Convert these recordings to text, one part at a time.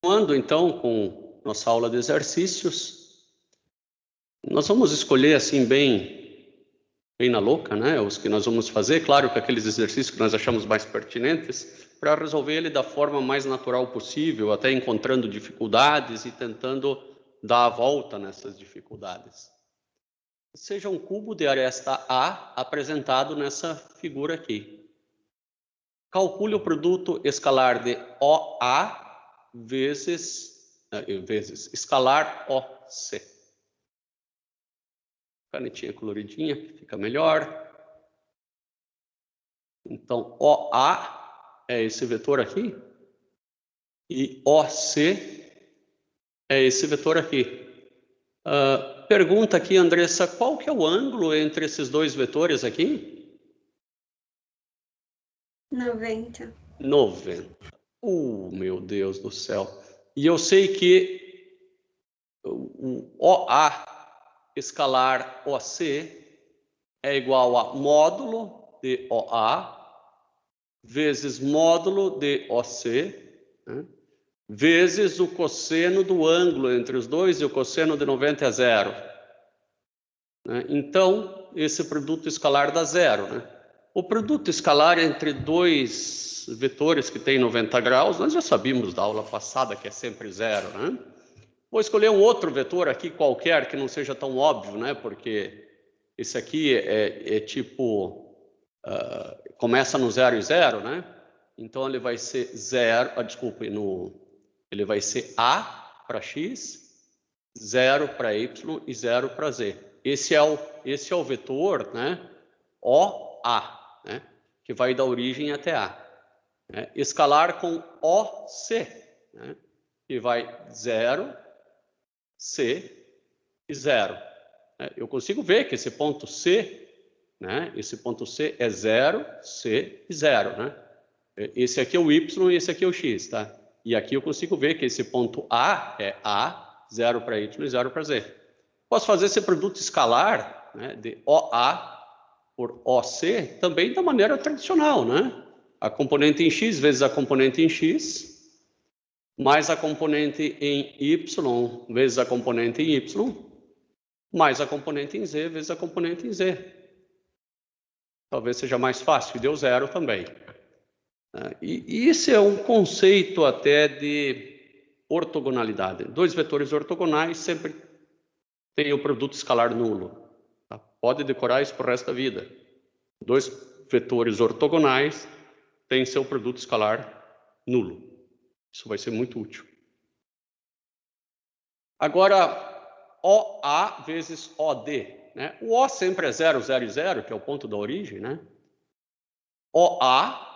Continuando então com nossa aula de exercícios, nós vamos escolher assim bem na louca, né? Os que nós vamos fazer, claro que aqueles exercícios que nós achamos mais pertinentes, para resolver ele da forma mais natural possível, até encontrando dificuldades e tentando dar a volta nessas dificuldades. Seja um cubo de aresta A apresentado nessa figura aqui. Calcule o produto escalar de OA vezes escalar OC. Canetinha coloridinha, fica melhor. Então, OA é esse vetor aqui. E OC é esse vetor aqui. Pergunta aqui, Andressa, qual que é o ângulo entre esses dois vetores aqui? 90. 90. Meu Deus do céu. E eu sei que o OA escalar OC é igual a módulo de OA vezes módulo de OC, né, vezes o cosseno do ângulo entre os dois, e o cosseno de 90 é zero. Né? Então, esse produto escalar dá zero. Né? O produto escalar entre dois vetores que têm 90 graus, nós já sabíamos da aula passada que é sempre zero. Né? Vou escolher um outro vetor aqui qualquer que não seja tão óbvio, né? Porque esse aqui é tipo... começa no 0 e 0, né? Então, ele vai ser 0... ele vai ser A para X, 0 para Y e 0 para Z. Esse é o vetor, né? OA, né? Que vai da origem até A. Né? Escalar com OC, né? Que vai 0, C e 0. Eu consigo ver que esse ponto C, né? Esse ponto C é 0, C e 0, né? Esse aqui é o Y e esse aqui é o X, tá? E aqui eu consigo ver que esse ponto A é A, 0 para Y e 0 para Z. Posso fazer esse produto escalar, né, de OA por OC também da maneira tradicional, né? A componente em X vezes a componente em X, mais a componente em Y vezes a componente em Y, mais a componente em Z vezes a componente em Z. Talvez seja mais fácil, e deu zero também. E esse é um conceito até de ortogonalidade. Dois vetores ortogonais sempre têm o produto escalar nulo. Tá? Pode decorar isso para o resto da vida. Dois vetores ortogonais têm seu produto escalar nulo. Isso vai ser muito útil. Agora, OA vezes OD. Né? O O sempre é 0, 0 e 0, que é o ponto da origem. Né? OA...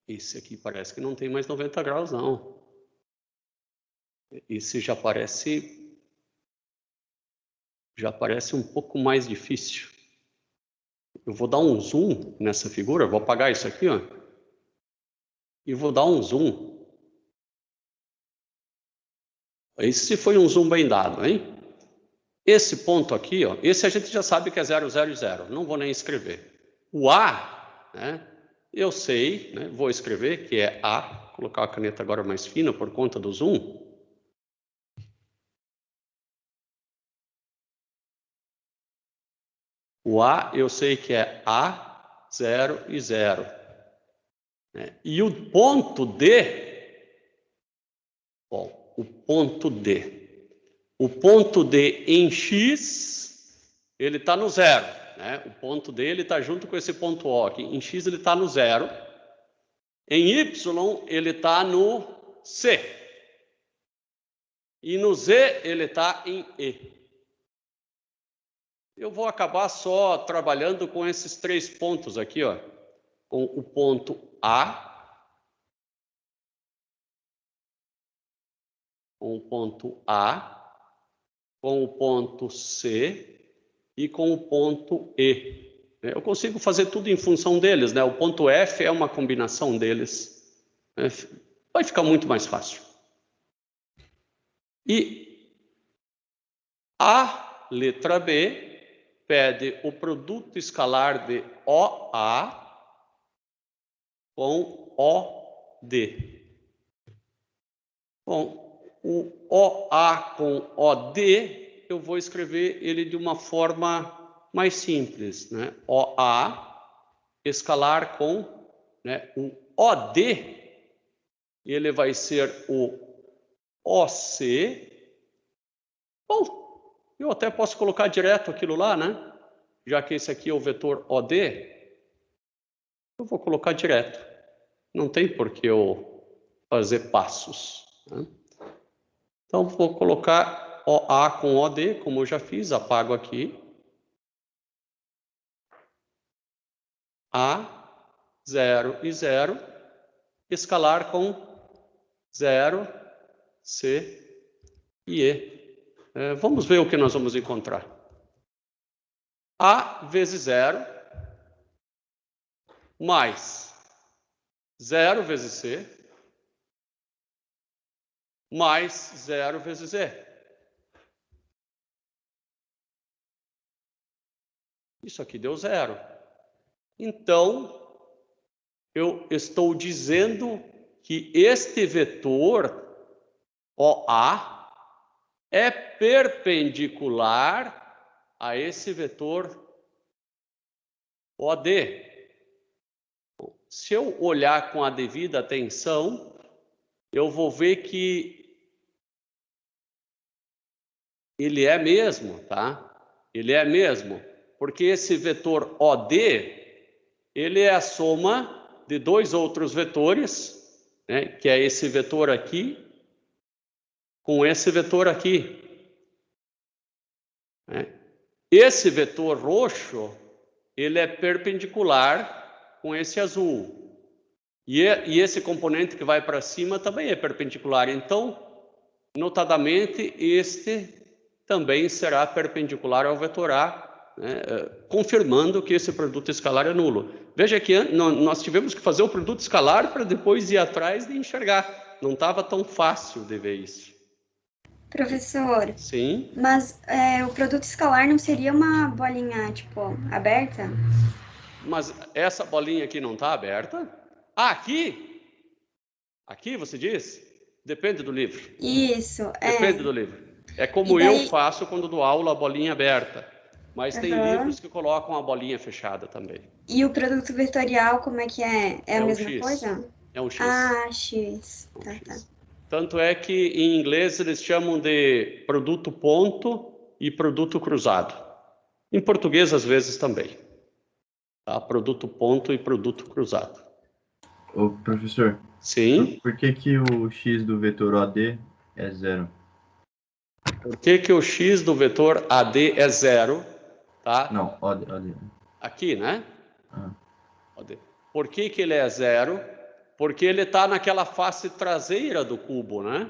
Esse aqui parece que não tem mais 90 graus, não. Esse já parece um pouco mais difícil. Eu vou dar um zoom nessa figura, vou apagar isso aqui, ó, e vou dar um zoom. Esse foi um zoom bem dado, hein? Esse ponto aqui, ó, esse a gente já sabe que é 0, 0 e 0. Não vou nem escrever. O A, né, eu sei, né, vou escrever que é A. Vou colocar a caneta agora mais fina por conta do zoom. O A eu sei que é A, 0 e 0. E o ponto D, bom, o ponto D em X, ele está no zero. Né? O ponto D ele está junto com esse ponto O aqui. Em X ele está no zero. Em Y ele está no C. E no Z ele está em E. Eu vou acabar só trabalhando com esses três pontos aqui, ó, com o ponto A, com o ponto A, com o ponto C e com o ponto E. Eu consigo fazer tudo em função deles, né? O ponto F é uma combinação deles. Vai ficar muito mais fácil. E a letra B pede o produto escalar de OA com OD. Bom, o OA com OD, eu vou escrever ele de uma forma mais simples, né? OA escalar com, né, o OD, ele vai ser o OC. Bom, eu até posso colocar direto aquilo lá, né? Já que esse aqui é o vetor OD, eu vou colocar direto. Não tem por que eu fazer passos, né? Então, vou colocar OA com OD, como eu já fiz, apago aqui. A, 0 e 0, escalar com 0, C e E. Vamos ver o que nós vamos encontrar. A vezes 0, mais 0 vezes C, mais 0 vezes E. Isso aqui deu 0. Então, eu estou dizendo que este vetor OA é perpendicular a esse vetor OD. Se eu olhar com a devida atenção, eu vou ver que ele é mesmo, tá? Ele é mesmo, porque esse vetor OD, ele é a soma de dois outros vetores, né, que é esse vetor aqui com esse vetor aqui, né? Esse vetor roxo, ele é perpendicular com esse azul. E esse componente que vai para cima também é perpendicular. Então, notadamente, este também será perpendicular ao vetor A, né, confirmando que esse produto escalar é nulo. Veja que nós tivemos que fazer o produto escalar para depois ir atrás de enxergar. Não estava tão fácil de ver isso. Professor, Sim. mas o produto escalar não seria uma bolinha, tipo, aberta? Mas essa bolinha aqui não está aberta? Ah, aqui? Aqui, você diz? Depende do livro. Isso, Depende do livro. É E como eu daí, faço quando dou aula, a bolinha aberta. Mas tem livros aham. que colocam a bolinha fechada também. E o produto vetorial, como é que é? É a É um mesma X. coisa? É um X. Ah, X. É um Tá, tá. X. Tanto é que em inglês eles chamam de produto ponto e produto cruzado. Em português, às vezes, também. Tá? Produto ponto e produto cruzado. Ô, professor, Sim. por que o x do vetor OD é 0? Por que o x do vetor AD é 0? Tá? Não, OD. Aqui, né? Ah. Por que ele é 0? Porque ele está naquela face traseira do cubo, né?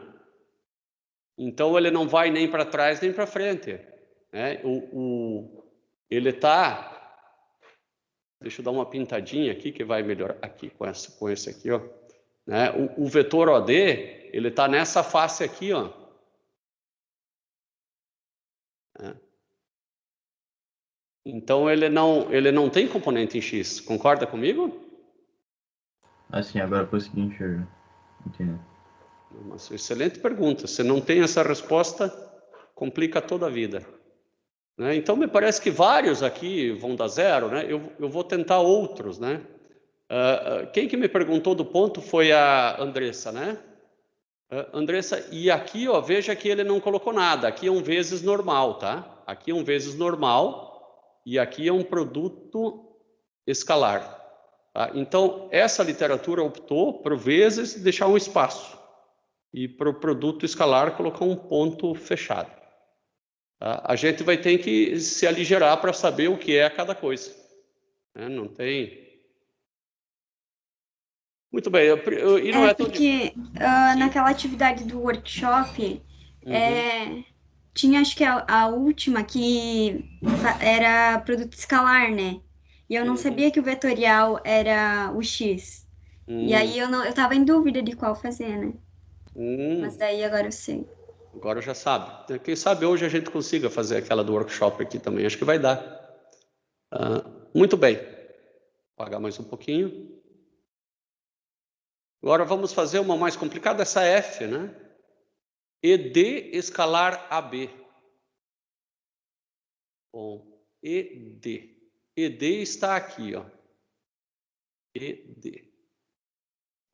Então ele não vai nem para trás nem para frente, né? Ele está... Deixa eu dar uma pintadinha aqui que vai melhorar. Aqui, com esse aqui, ó. Né? O vetor OD, ele está nessa face aqui, ó. Né? Então ele não tem componente em X. Concorda comigo? Assim, agora eu consegui enxergar. Entendeu? Nossa, excelente pergunta. Se não tem essa resposta, complica toda a vida. Né? Então, me parece que vários aqui vão dar 0, né? Eu vou tentar outros, né? Quem que me perguntou do ponto foi a Andressa, né? Andressa, e aqui, ó, veja que ele não colocou nada. Aqui é um vezes normal, tá? Aqui é um vezes normal e aqui é um produto escalar. Tá? Então, essa literatura optou por vezes deixar um espaço e para o produto escalar colocar um ponto fechado. Tá? A gente vai ter que se aligerar para saber o que é cada coisa. Né? Não tem... Muito bem, e não é tão porque naquela atividade do workshop, Uhum. tinha acho que a última que era produto escalar, né? E eu não Uhum. sabia que o vetorial era o X. E aí eu tava em dúvida de qual fazer, né? Mas daí agora eu sei. Agora já sabe. Quem sabe hoje a gente consiga fazer aquela do workshop aqui também. Acho que vai dar. Muito bem. Vou apagar mais um pouquinho. Agora vamos fazer uma mais complicada, essa F, né? ED escalar AB. Bom, ED. ED está aqui, ó. ED.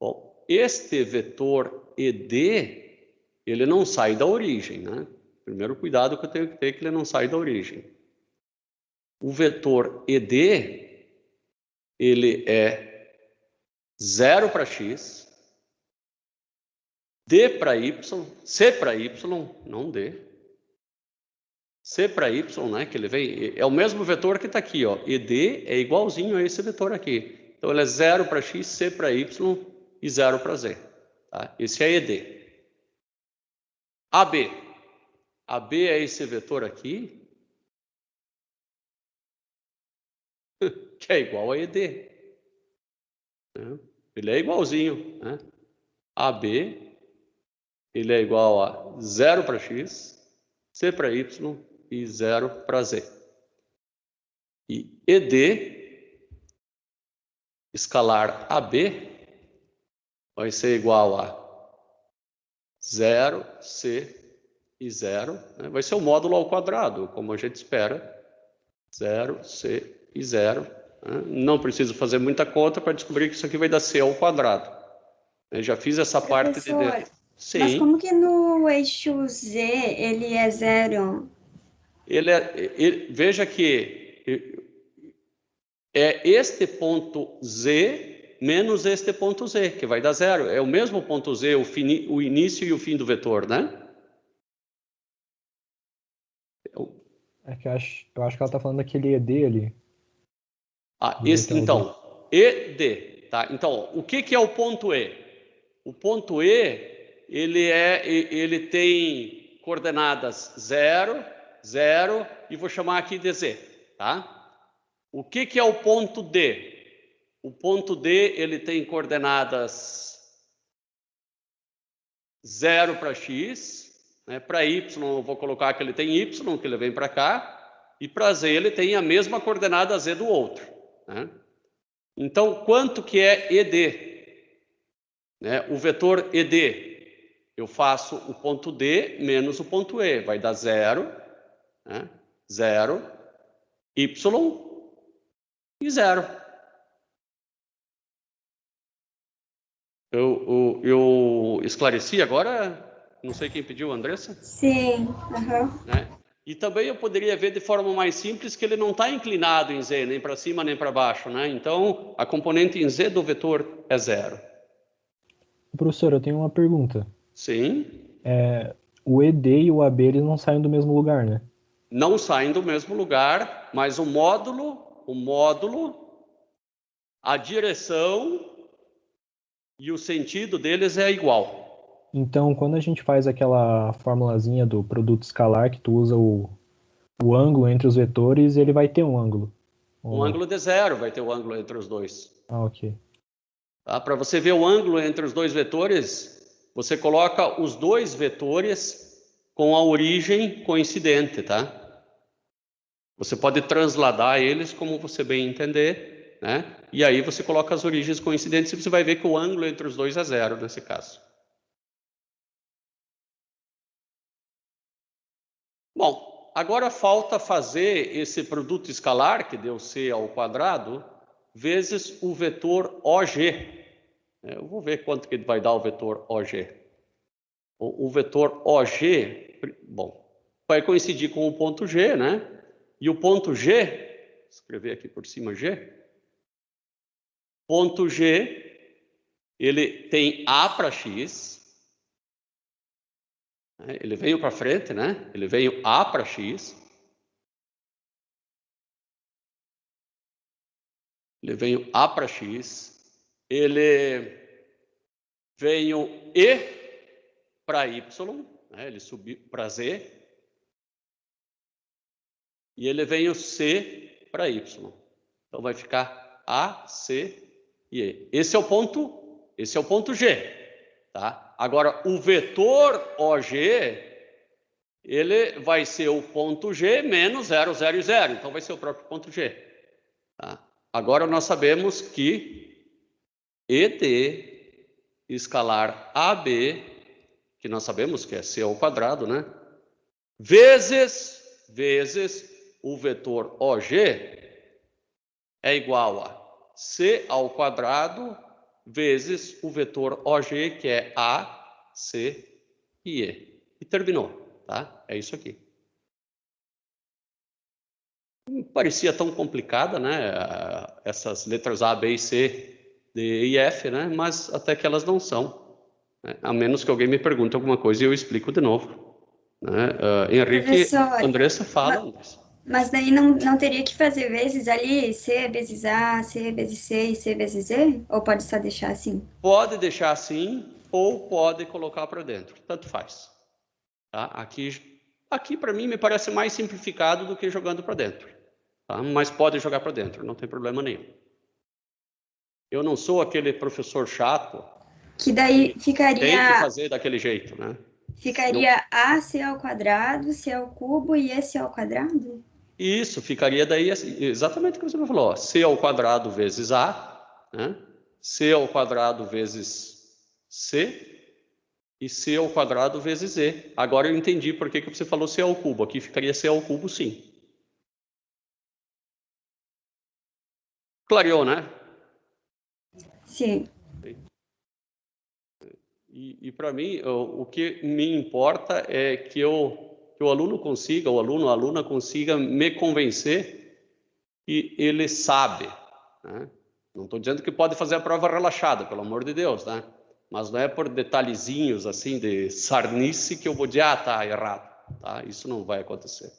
Bom, este vetor ED, ele não sai da origem, né? Primeiro cuidado que eu tenho que ter é que ele não sai da origem. O vetor ED, ele é 0 para x, D para y, C para y, não D. C para y, né, que ele vem, é o mesmo vetor que está aqui, ó. ED é igualzinho a esse vetor aqui. Então, ele é 0 para x, C para y e 0 para z. Tá? Esse é ED. AB. AB é esse vetor aqui, que é igual a ED. Ele é igualzinho, né? AB, ele é igual a 0 para x, C para y e 0 para z. E ED, escalar AB, vai ser igual a 0, C e 0. Né? Vai ser o módulo ao quadrado, como a gente espera. 0, C e 0. Né? Não preciso fazer muita conta para descobrir que isso aqui vai dar C ao quadrado. Eu já fiz essa parte de dentro. Sim. Mas como que no eixo Z ele é 0? Veja que é este ponto Z menos este ponto Z, que vai dar 0. É o mesmo ponto Z, o início e o fim do vetor, né? É que eu acho que ela está falando daquele ED ali. Ah, então, ED. Tá? Então, o que é o ponto E? O ponto E, ele tem coordenadas 0, 0, e vou chamar aqui de Z. Tá? O que é o ponto D? O ponto D, ele tem coordenadas 0 para x, né? Para y, eu vou colocar que ele tem y, que ele vem para cá, e para z ele tem a mesma coordenada z do outro. Né? Então, quanto que é ED? Né? O vetor ED, eu faço o ponto D menos o ponto E, vai dar 0, né? 0, y e 0. Eu esclareci agora? Não sei quem pediu, Andressa? Sim. Uhum. Né? E também eu poderia ver de forma mais simples que ele não está inclinado em Z, nem para cima nem para baixo. Né? Então, a componente em Z do vetor é 0. Professor, eu tenho uma pergunta. Sim. O ED e o AB eles não saem do mesmo lugar, né? Não saem do mesmo lugar, mas o módulo, a direção e o sentido deles é igual. Então, quando a gente faz aquela formulazinha do produto escalar, que tu usa o ângulo entre os vetores, ele vai ter um ângulo. Um ângulo de 0 vai ter o ângulo entre os dois. Ah, ok. Tá? Para você ver o ângulo entre os dois vetores, você coloca os dois vetores com a origem coincidente, tá? Você pode transladar eles como você bem entender, né? E aí você coloca as origens coincidentes e você vai ver que o ângulo entre os dois é 0 nesse caso. Bom, agora falta fazer esse produto escalar, que deu C ao quadrado, vezes o vetor OG. Eu vou ver quanto que ele vai dar o vetor OG. O vetor OG, bom, vai coincidir com o ponto G, né? E o ponto G, vou escrever aqui por cima G. Ponto G, ele tem A para X. Ele veio para frente, né? Ele veio A para X. Ele veio A para X. Ele veio E para Y, né? Ele subiu para Z. E ele veio C para Y. Então vai ficar A, C e E. Esse é o ponto G. Tá? Agora, o vetor OG, ele vai ser o ponto G menos 0, 0 e 0. Então, vai ser o próprio ponto G. Tá? Agora, nós sabemos que ED escalar AB, que nós sabemos que é C ao quadrado, né? Vezes o vetor OG é igual a C ao quadrado vezes o vetor OG, que é A, C e E. E terminou, tá? É isso aqui. Parecia tão complicada, né? Essas letras A, B e C, D e F, né? Mas até que elas não são. Né? A menos que alguém me pergunte alguma coisa e eu explico de novo. Né? Henrique, Professor, Andressa, fala, Andressa. Mas daí não teria que fazer vezes ali, C vezes A, C vezes C e C vezes Z? Ou pode só deixar assim? Pode deixar assim ou pode colocar para dentro. Tanto faz. Tá? Aqui para mim, me parece mais simplificado do que jogando para dentro. Tá? Mas pode jogar para dentro, não tem problema nenhum. Eu não sou aquele professor chato Que daí tem ficaria, que fazer daquele jeito, né? ficaria AC ao quadrado, C ao cubo e esse ao quadrado? Isso, ficaria daí assim, exatamente o que você falou. Ó, C ao quadrado vezes A, né? C ao quadrado vezes C e C ao quadrado vezes Z. Agora eu entendi por que você falou C ao cubo. Aqui ficaria C ao cubo, sim. Clareou, né? Sim. E para mim, o que me importa é que o aluno consiga, o aluno, a aluna consiga me convencer que ele sabe. Né? Não estou dizendo que pode fazer a prova relaxada, pelo amor de Deus, né? Mas não é por detalhezinhos assim de sarnice que eu vou dizer, tá errado. Tá? Isso não vai acontecer.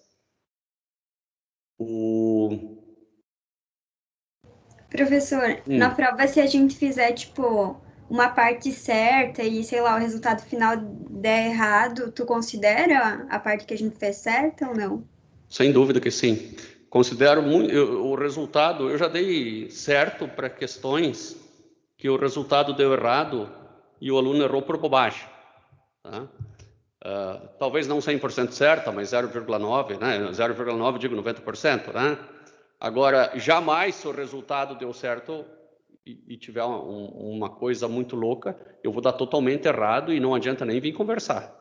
Professor, na prova, se a gente fizer, tipo, uma parte certa e, sei lá, o resultado final der errado, tu considera a parte que a gente fez certa ou não? Sem dúvida que sim. Considero muito o resultado, eu já dei certo para questões que o resultado deu errado e o aluno errou por bobagem. Tá? Talvez não 100% certa, mas 0,9, né? 0,9 digo 90%, né? Agora, jamais se o resultado deu certo e tiver uma coisa muito louca, eu vou dar totalmente errado e não adianta nem vir conversar.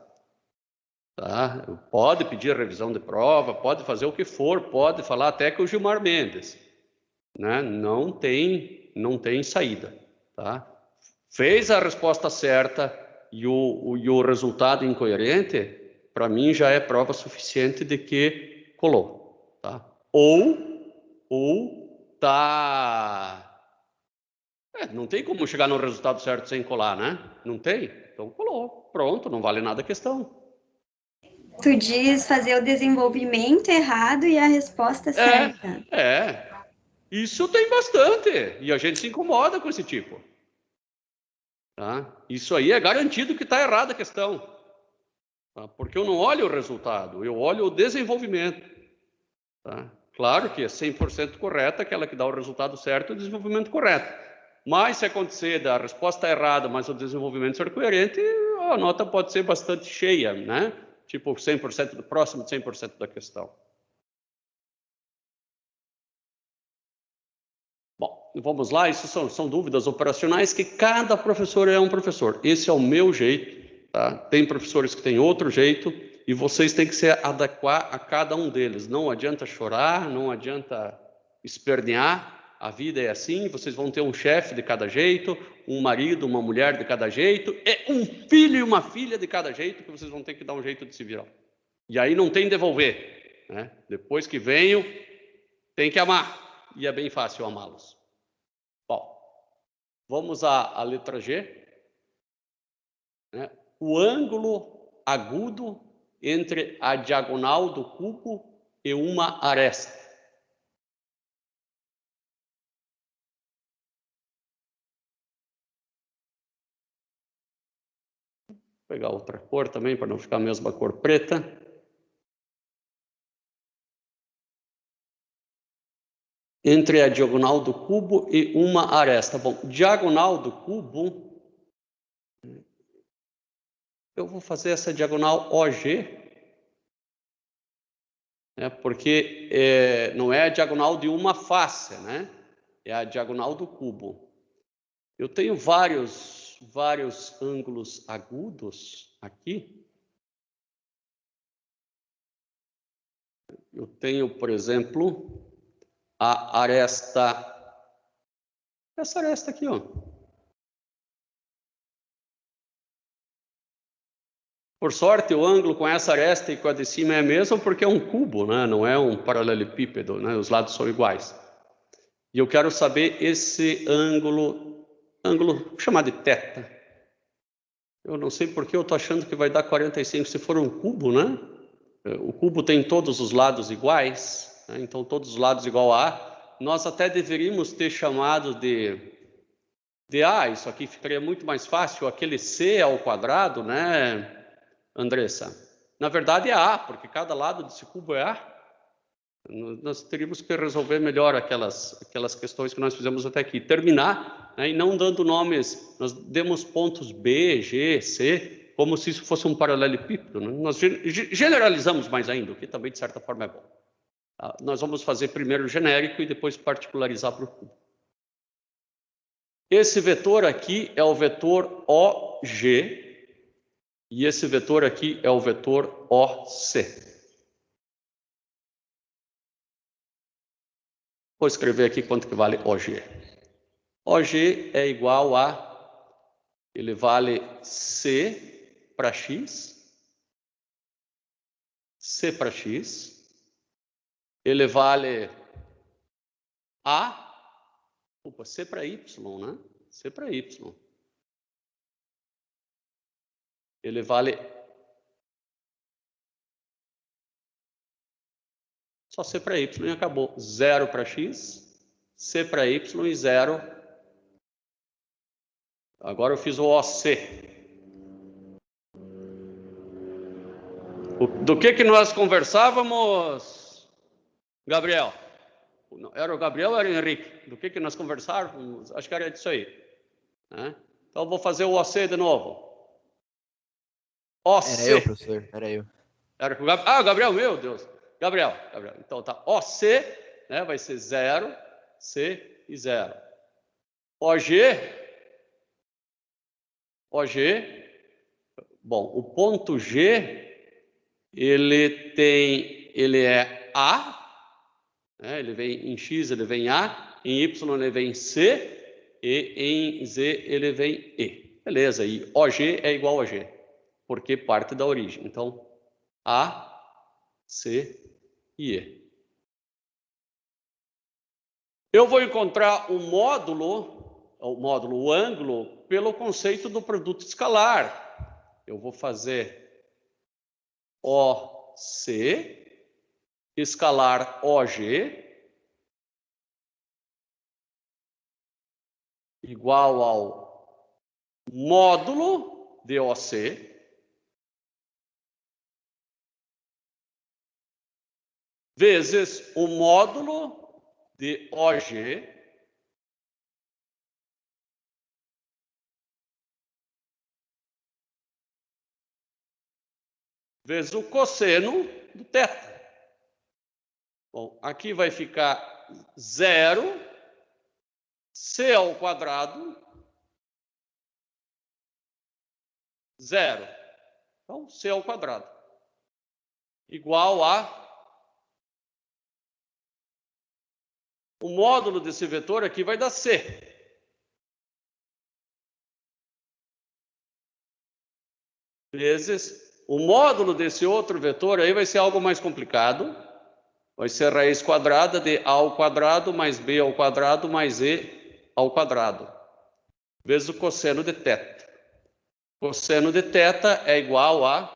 Tá? Pode pedir revisão de prova, pode fazer o que for, pode falar até que o Gilmar Mendes. Né? Não tem saída. Tá? Fez a resposta certa e o resultado incoerente, para mim já é prova suficiente de que colou. Tá? Ou tá... não tem como chegar no resultado certo sem colar, né? Não tem? Então colou. Pronto, não vale nada a questão. Tu diz fazer o desenvolvimento errado e a resposta certa. Isso tem bastante. E a gente se incomoda com esse tipo. Tá? Isso aí é garantido que está errada a questão. Tá? Porque eu não olho o resultado, eu olho o desenvolvimento. Tá? Claro que é 100% correta, aquela que dá o resultado certo, o desenvolvimento correto. Mas se acontecer da resposta errada, mas o desenvolvimento ser coerente, a nota pode ser bastante cheia, né? Tipo 100%, próximo de 100% da questão. Bom, vamos lá, isso são dúvidas operacionais que cada professor é um professor. Esse é o meu jeito, tá? Tem professores que têm outro jeito e vocês têm que se adequar a cada um deles. Não adianta chorar, não adianta espernear. A vida é assim, vocês vão ter um chefe de cada jeito, um marido, uma mulher de cada jeito, e um filho e uma filha de cada jeito que vocês vão ter que dar um jeito de se virar. E aí não tem devolver, né? Depois que venho, tem que amar. E é bem fácil amá-los. Bom, vamos à letra G. Né? O ângulo agudo entre a diagonal do cubo e uma aresta. Vou pegar outra cor também, para não ficar a mesma cor preta. Entre a diagonal do cubo e uma aresta. Bom, diagonal do cubo, eu vou fazer essa diagonal OG, né, porque não é a diagonal de uma face, né? É a diagonal do cubo. Eu tenho vários vários ângulos agudos aqui. Eu tenho, por exemplo, a aresta, essa aresta aqui, ó. Por sorte, o ângulo com essa aresta e com a de cima é mesmo, porque é um cubo, né? Não é um paralelepípedo, né? Os lados são iguais. E eu quero saber esse ângulo chamado de θ. Eu não sei porque eu estou achando que vai dar 45 se for um cubo, né? O cubo tem todos os lados iguais, né? Então todos os lados igual a A. Nós até deveríamos ter chamado de A, isso aqui ficaria muito mais fácil, aquele C ao quadrado, né, Andressa? Na verdade é A, porque cada lado desse cubo é A. Nós teríamos que resolver melhor aquelas questões que nós fizemos até aqui. Terminar, né, e não dando nomes, nós demos pontos B, G, C, como se isso fosse um paralelepípedo, né? Nós generalizamos mais ainda, o que também de certa forma é bom. Tá? Nós vamos fazer primeiro o genérico e depois particularizar para o cubo. Esse vetor aqui é o vetor OG e esse vetor aqui é o vetor OC. Vou escrever aqui quanto que vale OG. OG é igual a, ele vale C para X, C para X, ele vale C para Y, né? C para Y. Ele vale só C para Y e acabou. 0 para X, C para Y e 0. Agora eu fiz o OC. Do que nós conversávamos, Gabriel? Não, era o Gabriel ou era o Henrique? Do que nós conversávamos? Acho que era disso aí. Né? Então eu vou fazer o OC de novo. OC. Era eu, professor, era eu. Era com o Gabriel. Ah, Gabriel, meu Deus. Gabriel. Então tá. OC, né, vai ser 0, C e 0. OG. Bom, o ponto G, ele é A, né, ele vem em X, ele vem A, em Y ele vem C, e em Z ele vem E. Beleza, e OG é igual a G, porque parte da origem. Então, A, C e E. Eu vou encontrar o ângulo, pelo conceito do produto escalar. Eu vou fazer OC, escalar OG, igual ao módulo de OC, vezes o módulo de OG, vezes o cosseno do θ. Bom, aqui vai ficar 0, C ao quadrado, 0. Então, C ao quadrado, igual a... O módulo desse vetor aqui vai dar C. Vezes o módulo desse outro vetor aí vai ser algo mais complicado. Vai ser raiz quadrada de A ao quadrado mais B ao quadrado mais E ao quadrado. Vezes o cosseno de θ. Cosseno de θ é igual a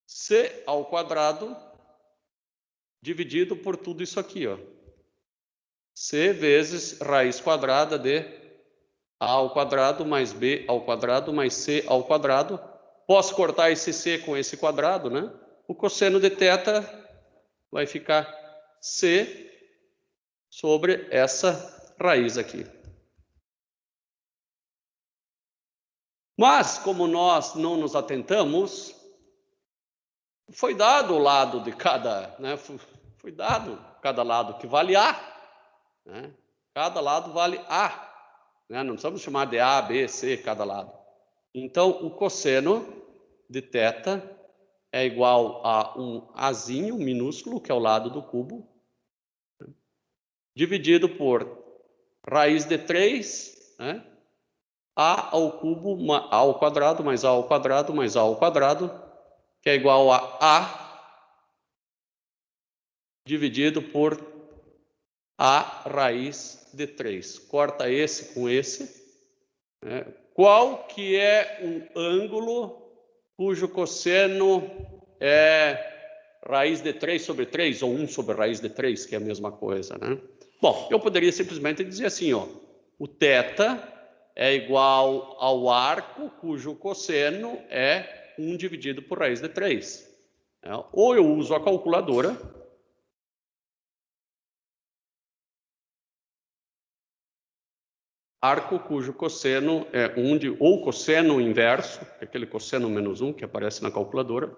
C ao quadrado dividido por tudo isso aqui, ó. C vezes raiz quadrada de A ao quadrado mais B ao quadrado mais C ao quadrado. Posso cortar esse C com esse quadrado, né? O cosseno de θ vai ficar C sobre essa raiz aqui. Mas, como nós não nos atentamos, foi dado o lado de cada, né? Foi dado cada lado que vale A, né? Cada lado vale A. né? Não precisamos chamar de A, B, C cada lado. Então, o cosseno de θ é igual a um Azinho minúsculo, que é o lado do cubo, dividido por raiz de 3, né? A ao cubo, A ao quadrado, mais A ao quadrado, mais A ao quadrado, que é igual a A dividido por A raiz de 3. Corta esse com esse. Né? Qual que é um ângulo cujo cosseno é raiz de 3 sobre 3, ou 1 sobre raiz de 3, que é a mesma coisa, né? Bom, eu poderia simplesmente dizer assim, ó, o θ é igual ao arco cujo cosseno é 1 dividido por raiz de 3. Ou eu uso a calculadora, arco cujo cosseno é 1, ou cosseno inverso, aquele cosseno menos 1 que aparece na calculadora.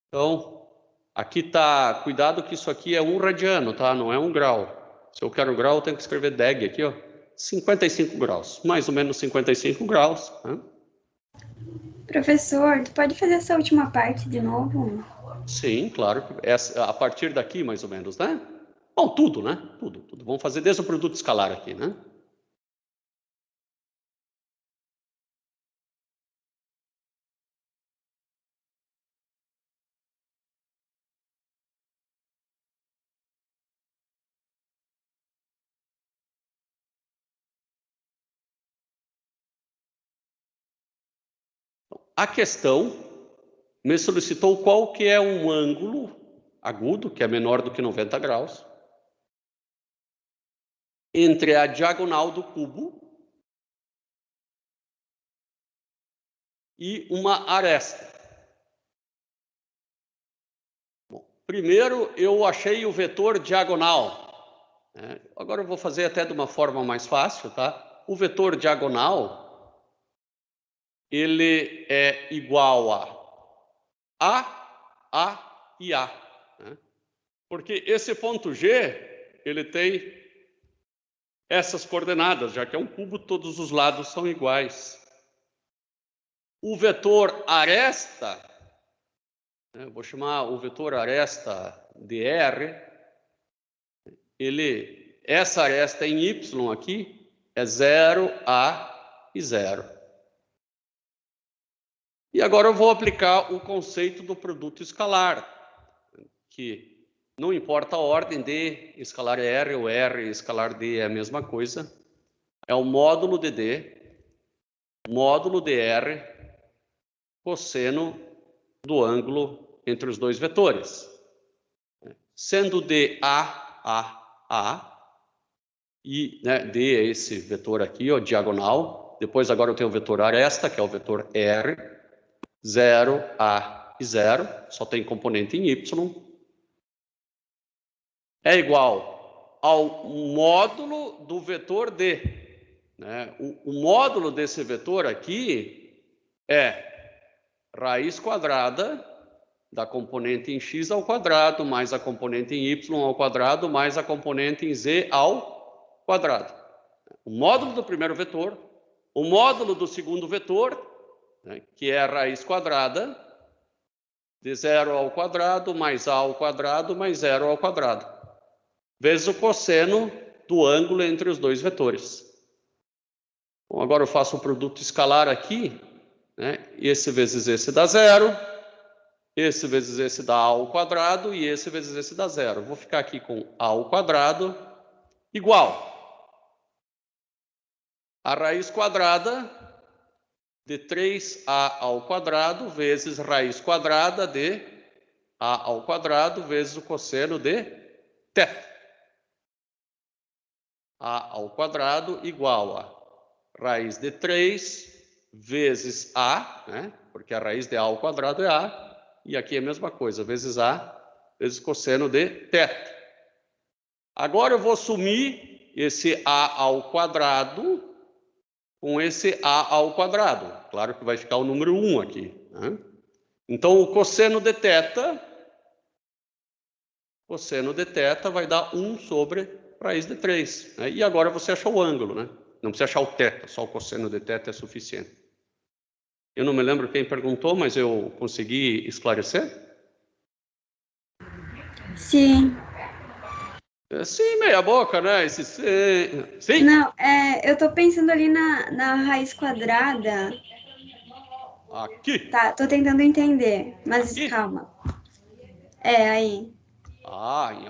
Então, aqui tá, cuidado que isso aqui é 1 radiano, tá? Não é 1 grau. Se eu quero grau, eu tenho que escrever deg aqui, ó. 55 graus, mais ou menos 55 graus. Né? Professor, tu pode fazer essa última parte de novo? Sim, claro. A partir daqui, mais ou menos, né? Bom, tudo, né? Tudo. Vamos fazer desde o produto escalar aqui, né? A questão me solicitou qual que é um ângulo agudo, que é menor do que 90 graus, entre a diagonal do cubo e uma aresta. Bom, primeiro eu achei o vetor diagonal. Né? Agora eu vou fazer até de uma forma mais fácil, tá? O vetor diagonal, ele é igual A e A. Né? Porque esse ponto G, ele tem essas coordenadas, já que é um cubo, todos os lados são iguais. O vetor aresta, né, vou chamar o vetor aresta de R, essa aresta em Y aqui é 0, A e 0. E agora eu vou aplicar o conceito do produto escalar, que não importa a ordem, D escalar é R ou R escalar D é a mesma coisa. É o módulo de D, módulo de R, cosseno do ângulo entre os dois vetores. Sendo D A, e né, D é esse vetor aqui, ó, diagonal. Depois agora eu tenho o vetor aresta, que é o vetor R. 0, A e 0, só tem componente em Y, é igual ao módulo do vetor D. Né? O módulo desse vetor aqui é raiz quadrada da componente em x ao quadrado, mais a componente em y ao quadrado, mais a componente em z ao quadrado. O módulo do primeiro vetor, o módulo do segundo vetor, né, que é a raiz quadrada de 0 ao quadrado, mais a ao quadrado, mais 0 ao quadrado, vezes o cosseno do ângulo entre os dois vetores. Bom, agora eu faço o produto escalar aqui, né, esse vezes esse dá 0, esse vezes esse dá a ao quadrado e esse vezes esse dá 0. Vou ficar aqui com a ao quadrado igual a raiz quadrada de 3a ao quadrado vezes raiz quadrada de a ao quadrado vezes o cosseno de θ. A ao quadrado igual a raiz de 3 vezes a, né? Porque a raiz de a ao quadrado é a, e aqui é a mesma coisa, vezes a, vezes cosseno de θ. Agora eu vou sumir esse a ao quadrado com esse a ao quadrado. Claro que vai ficar o número 1 aqui. Né? Então, o cosseno de θ vai dar 1 sobre raiz de 3. Né? E agora você achou o ângulo, né? Não precisa achar o θ, só o cosseno de θ é suficiente. Eu não me lembro quem perguntou, mas eu consegui esclarecer? Sim. Sim, meia boca, né? Esse sim. Não, eu tô pensando ali na raiz quadrada. Aqui. Tá, tô tentando entender, mas Aqui. calma. Aí.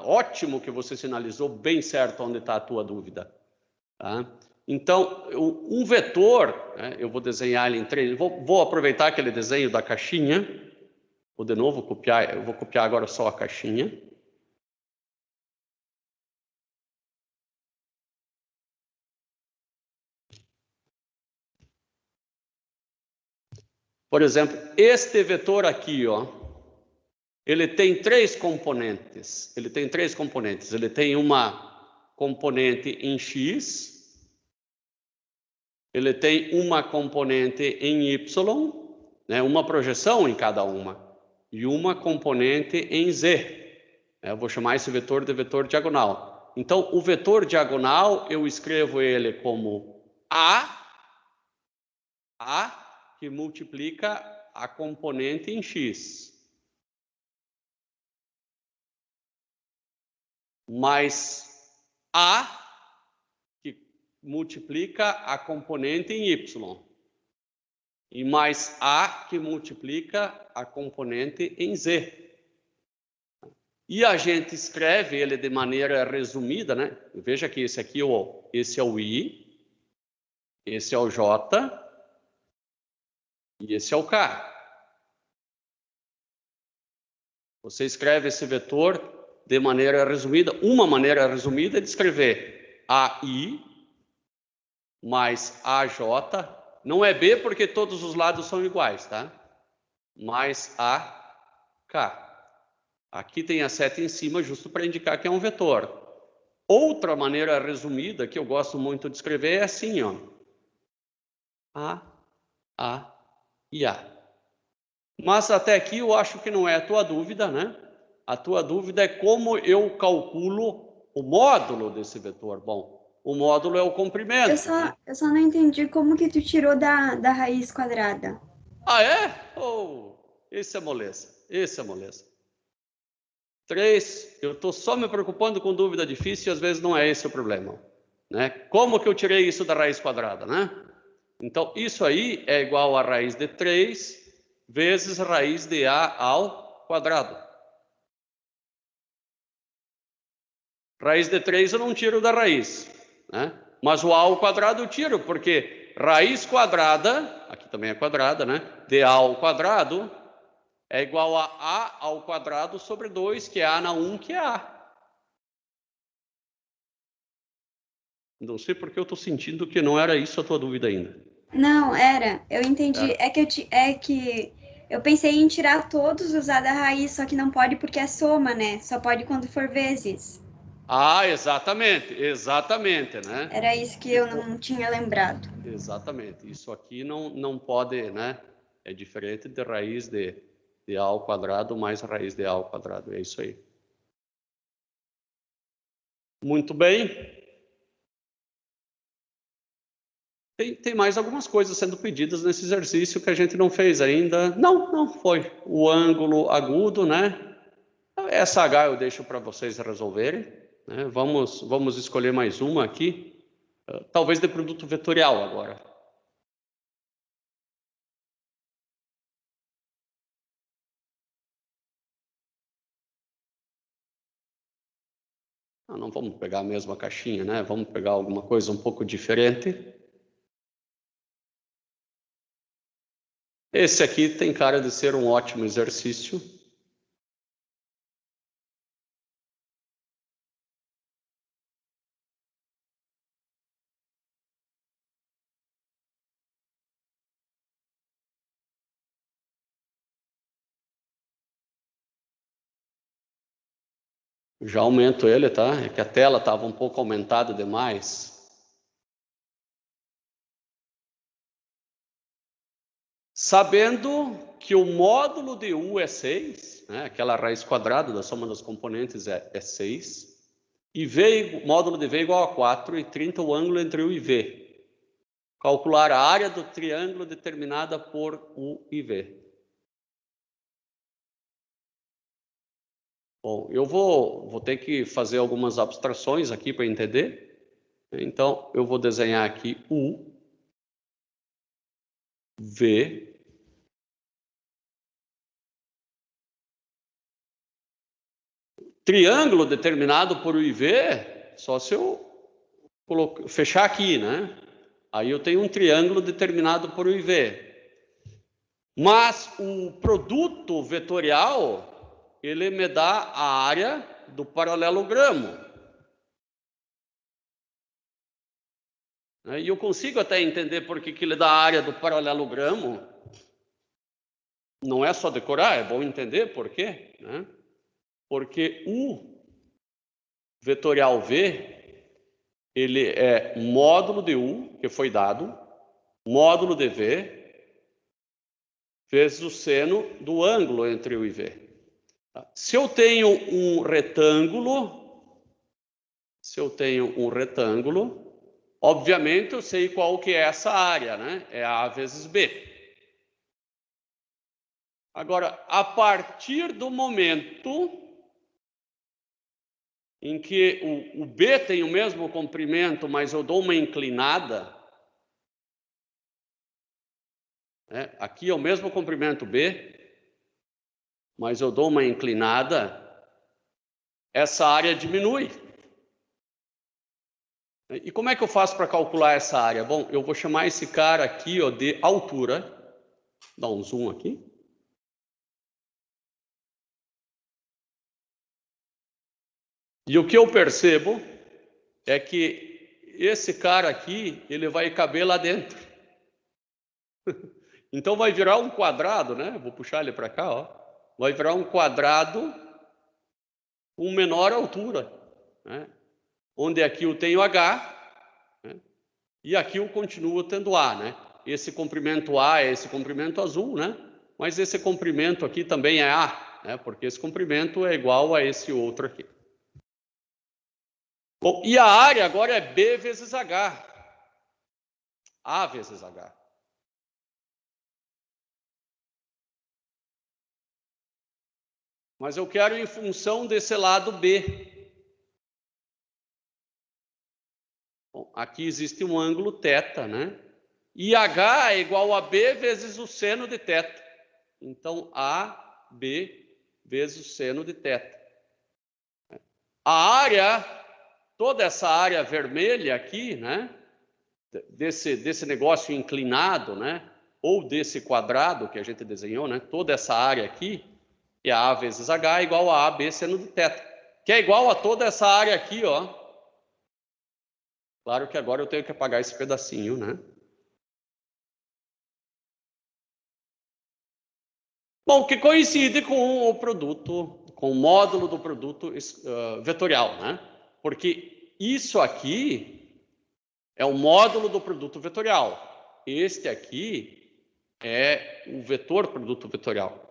Ótimo que você sinalizou bem certo onde está a tua dúvida. Tá? Então, um vetor, né, eu vou desenhar ele em 3. Vou aproveitar aquele desenho da caixinha. Vou de novo copiar. Eu vou copiar agora só a caixinha. Por exemplo, este vetor aqui, ó, ele tem 3 componentes. Ele tem uma componente em x, ele tem uma componente em y, né, uma projeção em cada uma, e uma componente em z. Eu vou chamar esse vetor de vetor diagonal. Então, o vetor diagonal, eu escrevo ele como A, que multiplica a componente em x, mais A, que multiplica a componente em y, e mais A, que multiplica a componente em z. E a gente escreve ele de maneira resumida, né? Veja que esse aqui, esse é o I, esse é o J, e esse é o K. Você escreve esse vetor de maneira resumida. Uma maneira resumida é de escrever AI mais AJ. Não é B porque todos os lados são iguais, tá? Mais AK. Aqui tem a seta em cima justo para indicar que é um vetor. Outra maneira resumida que eu gosto muito de escrever é assim, ó. A e A. Mas até aqui eu acho que não é a tua dúvida, né? A tua dúvida é como eu calculo o módulo desse vetor. Bom, o módulo é o comprimento. Eu só não entendi como que tu tirou da raiz quadrada. Ah, é? Esse é moleza. 3, eu estou só me preocupando com dúvida difícil e às vezes não é esse o problema. Né? Como que eu tirei isso da raiz quadrada, né? Então, isso aí é igual a raiz de 3 vezes raiz de A ao quadrado. Raiz de 3 eu não tiro da raiz, né? Mas o A ao quadrado eu tiro, porque raiz quadrada, aqui também é quadrada, né? De A ao quadrado é igual a A ao quadrado sobre 2, que é A na 1, que é A. Não sei porque eu estou sentindo que não era isso a tua dúvida ainda. Não, era. Eu entendi. É que eu pensei em tirar todos, usar da raiz, só que não pode porque é soma, né? Só pode quando for vezes. Exatamente, né? Era isso que eu não tinha lembrado. Exatamente. Isso aqui não pode, né? É diferente de raiz de A ao quadrado mais raiz de A ao quadrado. É isso aí. Muito bem. Tem mais algumas coisas sendo pedidas nesse exercício que a gente não fez ainda. Não foi. O ângulo agudo, né? Essa H eu deixo para vocês resolverem. Né? Vamos escolher mais uma aqui. Talvez de produto vetorial agora. Não vamos pegar a mesma caixinha, né? Vamos pegar alguma coisa um pouco diferente. Esse aqui tem cara de ser um ótimo exercício. Já aumento ele, tá? É que a tela estava um pouco aumentada demais. Sabendo que o módulo de U é 6, né? Aquela raiz quadrada da soma das componentes é 6, IV, módulo de V igual a 4 e 30 o ângulo entre U e V. Calcular a área do triângulo determinada por U e V. Bom, eu vou ter que fazer algumas abstrações aqui para entender. Então, eu vou desenhar aqui U, V, triângulo determinado por U e V, só se eu fechar aqui, né? Aí eu tenho um triângulo determinado por U e V. Mas o produto vetorial, ele me dá a área do paralelogramo. E eu consigo até entender por que ele dá a área do paralelogramo. Não é só decorar, é bom entender por quê, né? Porque o vetorial V, ele é módulo de U, que foi dado, módulo de V, vezes o seno do ângulo entre U e V. Se eu tenho um retângulo, obviamente eu sei qual que é essa área, né? É A vezes B. Agora, a partir do momento em que o B tem o mesmo comprimento, mas eu dou uma inclinada, né? Aqui é o mesmo comprimento B, mas eu dou uma inclinada, essa área diminui. E como é que eu faço para calcular essa área? Bom, eu vou chamar esse cara aqui, ó, de altura. Dá um zoom aqui. E o que eu percebo é que esse cara aqui, ele vai caber lá dentro. Então vai virar um quadrado, né? Vou puxar ele para cá, ó. Vai virar um quadrado com menor altura, né? Onde aqui eu tenho H, né? E aqui eu continuo tendo A, né? Esse comprimento A é esse comprimento azul, né? Mas esse comprimento aqui também é A, né? Porque esse comprimento é igual a esse outro aqui. Bom, e a área agora é B vezes H. A vezes H. Mas eu quero em função desse lado B. Bom, aqui existe um ângulo θ, né? E H é igual a B vezes o seno de θ. Então, AB vezes o seno de θ. A área, toda essa área vermelha aqui, né? Desse negócio inclinado, né? Ou desse quadrado que a gente desenhou, né? Toda essa área aqui, que é A vezes H, é igual a AB seno de θ. Que é igual a toda essa área aqui, ó. Claro que agora eu tenho que apagar esse pedacinho, né? Bom, que coincide com o produto, com o módulo do produto vetorial, né? Porque isso aqui é o módulo do produto vetorial. Este aqui é o vetor produto vetorial.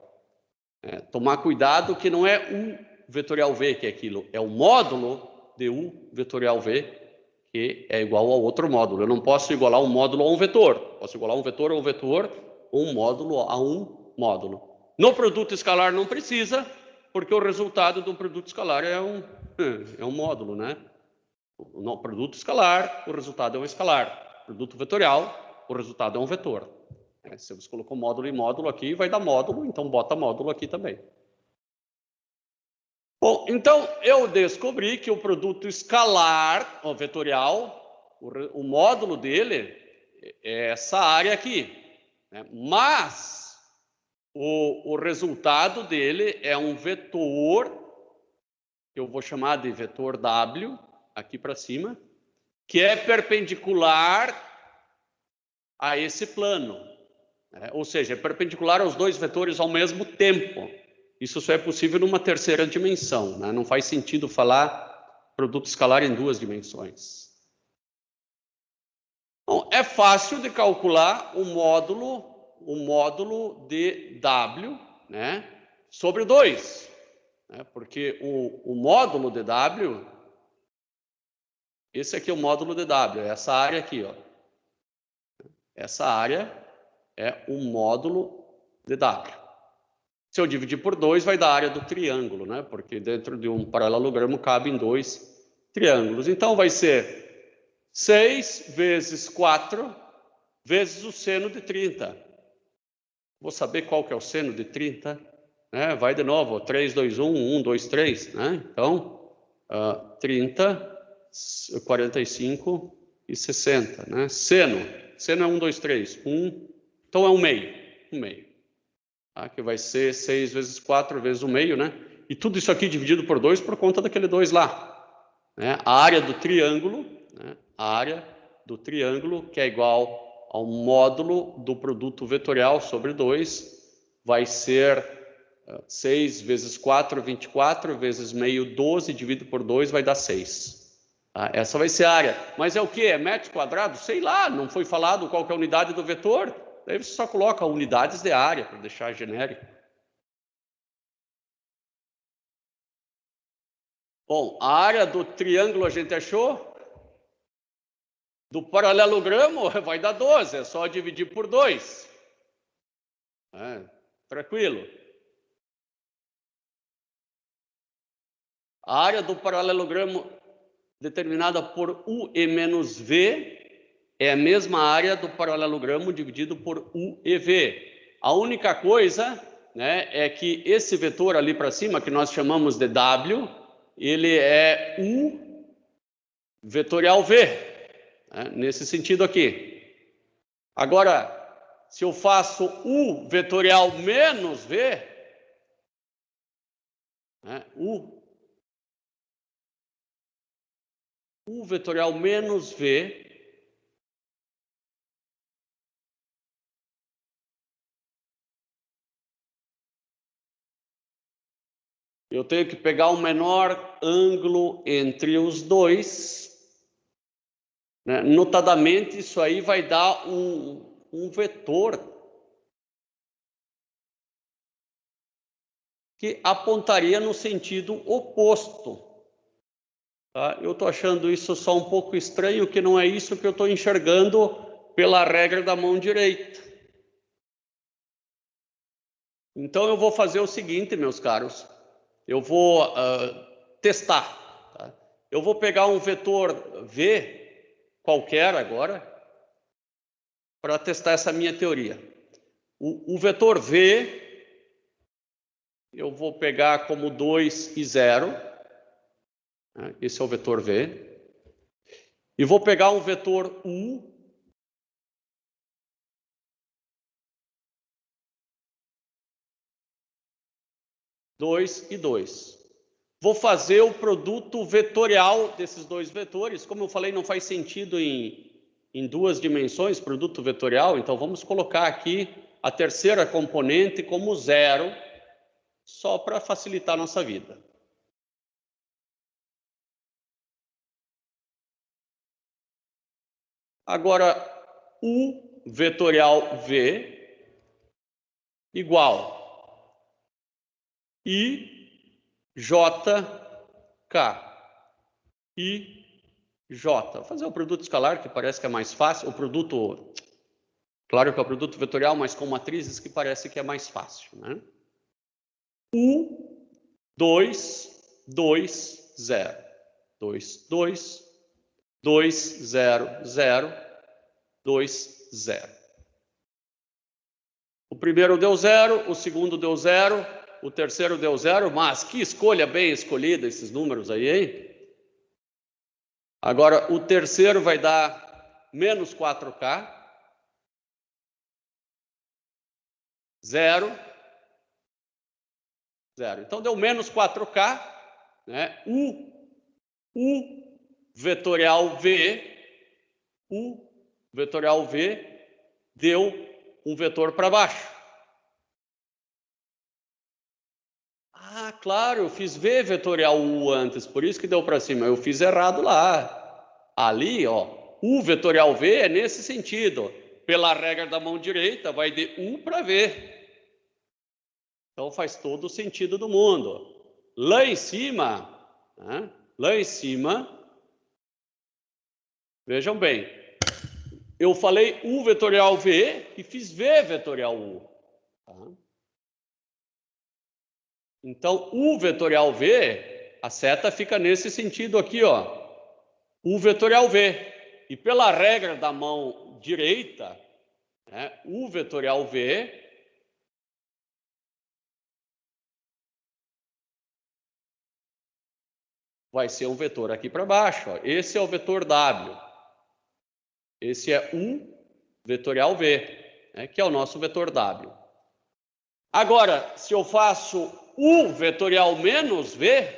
Tomar cuidado que não é U vetorial V que é aquilo, é o módulo de U vetorial V que é igual ao outro módulo. Eu não posso igualar um módulo a um vetor. Posso igualar um vetor a um vetor ou um módulo a um módulo. No produto escalar não precisa, porque o resultado do produto escalar é um módulo, né? No produto escalar, o resultado é um escalar. Produto vetorial, o resultado é um vetor. Se você colocou módulo e módulo aqui, vai dar módulo, então bota módulo aqui também. Bom, então eu descobri que o produto escalar, o vetorial, o módulo dele é essa área aqui, né? Mas o resultado dele é um vetor, que eu vou chamar de vetor W, aqui para cima, que é perpendicular a esse plano. Ou seja, é perpendicular aos dois vetores ao mesmo tempo. Isso só é possível numa terceira dimensão, né? Não faz sentido falar produto escalar em duas dimensões. Bom, é fácil de calcular o módulo de W, né, sobre 2. Né? Porque o módulo de W Esse aqui é o módulo DW, essa área aqui, ó. Essa área é o módulo DW. Se eu dividir por 2, vai dar a área do triângulo, né? Porque dentro de um paralelogramo cabem 2 triângulos. Então, vai ser 6 vezes 4 vezes o seno de 30. Vou saber qual que é o seno de 30, né? Vai de novo, 3, 2, 1, 1, 2, 3, né? Então, 30, 45 e 60, né? Seno é 1, 2, 3, 1, então é 1/2, tá? Que vai ser 6 vezes 4 vezes 1/2, né? E tudo isso aqui dividido por 2 por conta daquele 2 lá, né? A área do triângulo, né? A área do triângulo, que é igual ao módulo do produto vetorial sobre 2, vai ser 6 vezes 4, 24, vezes meio, 12, dividido por 2, vai dar 6. Tá? Essa vai ser a área. Mas é o quê? É metros quadrados? Sei lá, não foi falado qual que é a unidade do vetor. Daí você só coloca unidades de área, para deixar genérico. Bom, a área do triângulo a gente achou. Do paralelogramo vai dar 12, é só dividir por 2. Tranquilo. A área do paralelogramo determinada por UE menos V é a mesma área do paralelogramo dividido por UEV. A única coisa, né, é que esse vetor ali para cima, que nós chamamos de W, ele é U vetorial V, né, nesse sentido aqui. Agora, se eu faço U vetorial menos V, né, U vetorial menos V, eu tenho que pegar o menor ângulo entre os dois, né? Notadamente, isso aí vai dar um vetor que apontaria no sentido oposto. Tá? Eu estou achando isso só um pouco estranho, que não é isso que eu estou enxergando pela regra da mão direita. Então, eu vou fazer o seguinte, meus caros. Eu vou testar. Tá? Eu vou pegar um vetor V qualquer agora para testar essa minha teoria. O vetor V, eu vou pegar como 2 e 0. Esse é o vetor V. E vou pegar um vetor U. Dois e 2. Vou fazer o produto vetorial desses dois vetores. Como eu falei, não faz sentido em 2 dimensões, produto vetorial. Então, vamos colocar aqui a terceira componente como 0, só para facilitar a nossa vida. Agora, U vetorial V igual IJK. IJ. Vou fazer o produto escalar, que parece que é mais fácil. O produto, claro que é o produto vetorial, mas com matrizes que parece que é mais fácil, né? U 2, 2, 0. 2, 2, 2, 0, 0, 2, 0. O primeiro deu 0, o segundo deu 0, o terceiro deu 0, mas que escolha bem escolhida esses números aí, hein? Agora, o terceiro vai dar menos 4K, 0, 0. Então, deu menos 4K, né? U vetorial V, U vetorial V, deu um vetor para baixo. Ah, claro, eu fiz V vetorial U antes, por isso que deu para cima. Eu fiz errado lá. Ali, ó, U vetorial V é nesse sentido. Pela regra da mão direita, vai de U para V. Então, faz todo o sentido do mundo. Lá em cima, né, Vejam bem, eu falei U vetorial V e fiz V vetorial U. Tá? Então, U vetorial V, a seta fica nesse sentido aqui, ó. U vetorial V. E pela regra da mão direita, né, U vetorial V vai ser um vetor aqui para baixo. Ó. Esse é o vetor W. Esse é U vetorial V, né, que é o nosso vetor W. Agora, se eu faço U vetorial menos V,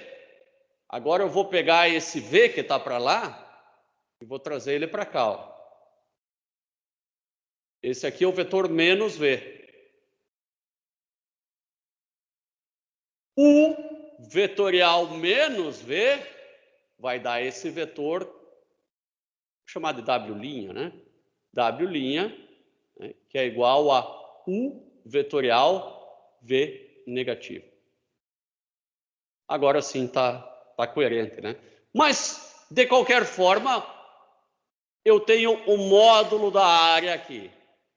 agora eu vou pegar esse V que está para lá e vou trazer ele para cá. Ó. Esse aqui é o vetor menos V. U vetorial menos V vai dar esse vetor, chamado de W', né? W', né? Que é igual a U vetorial V negativo. Agora sim tá coerente, né? Mas, de qualquer forma, eu tenho o módulo da área aqui.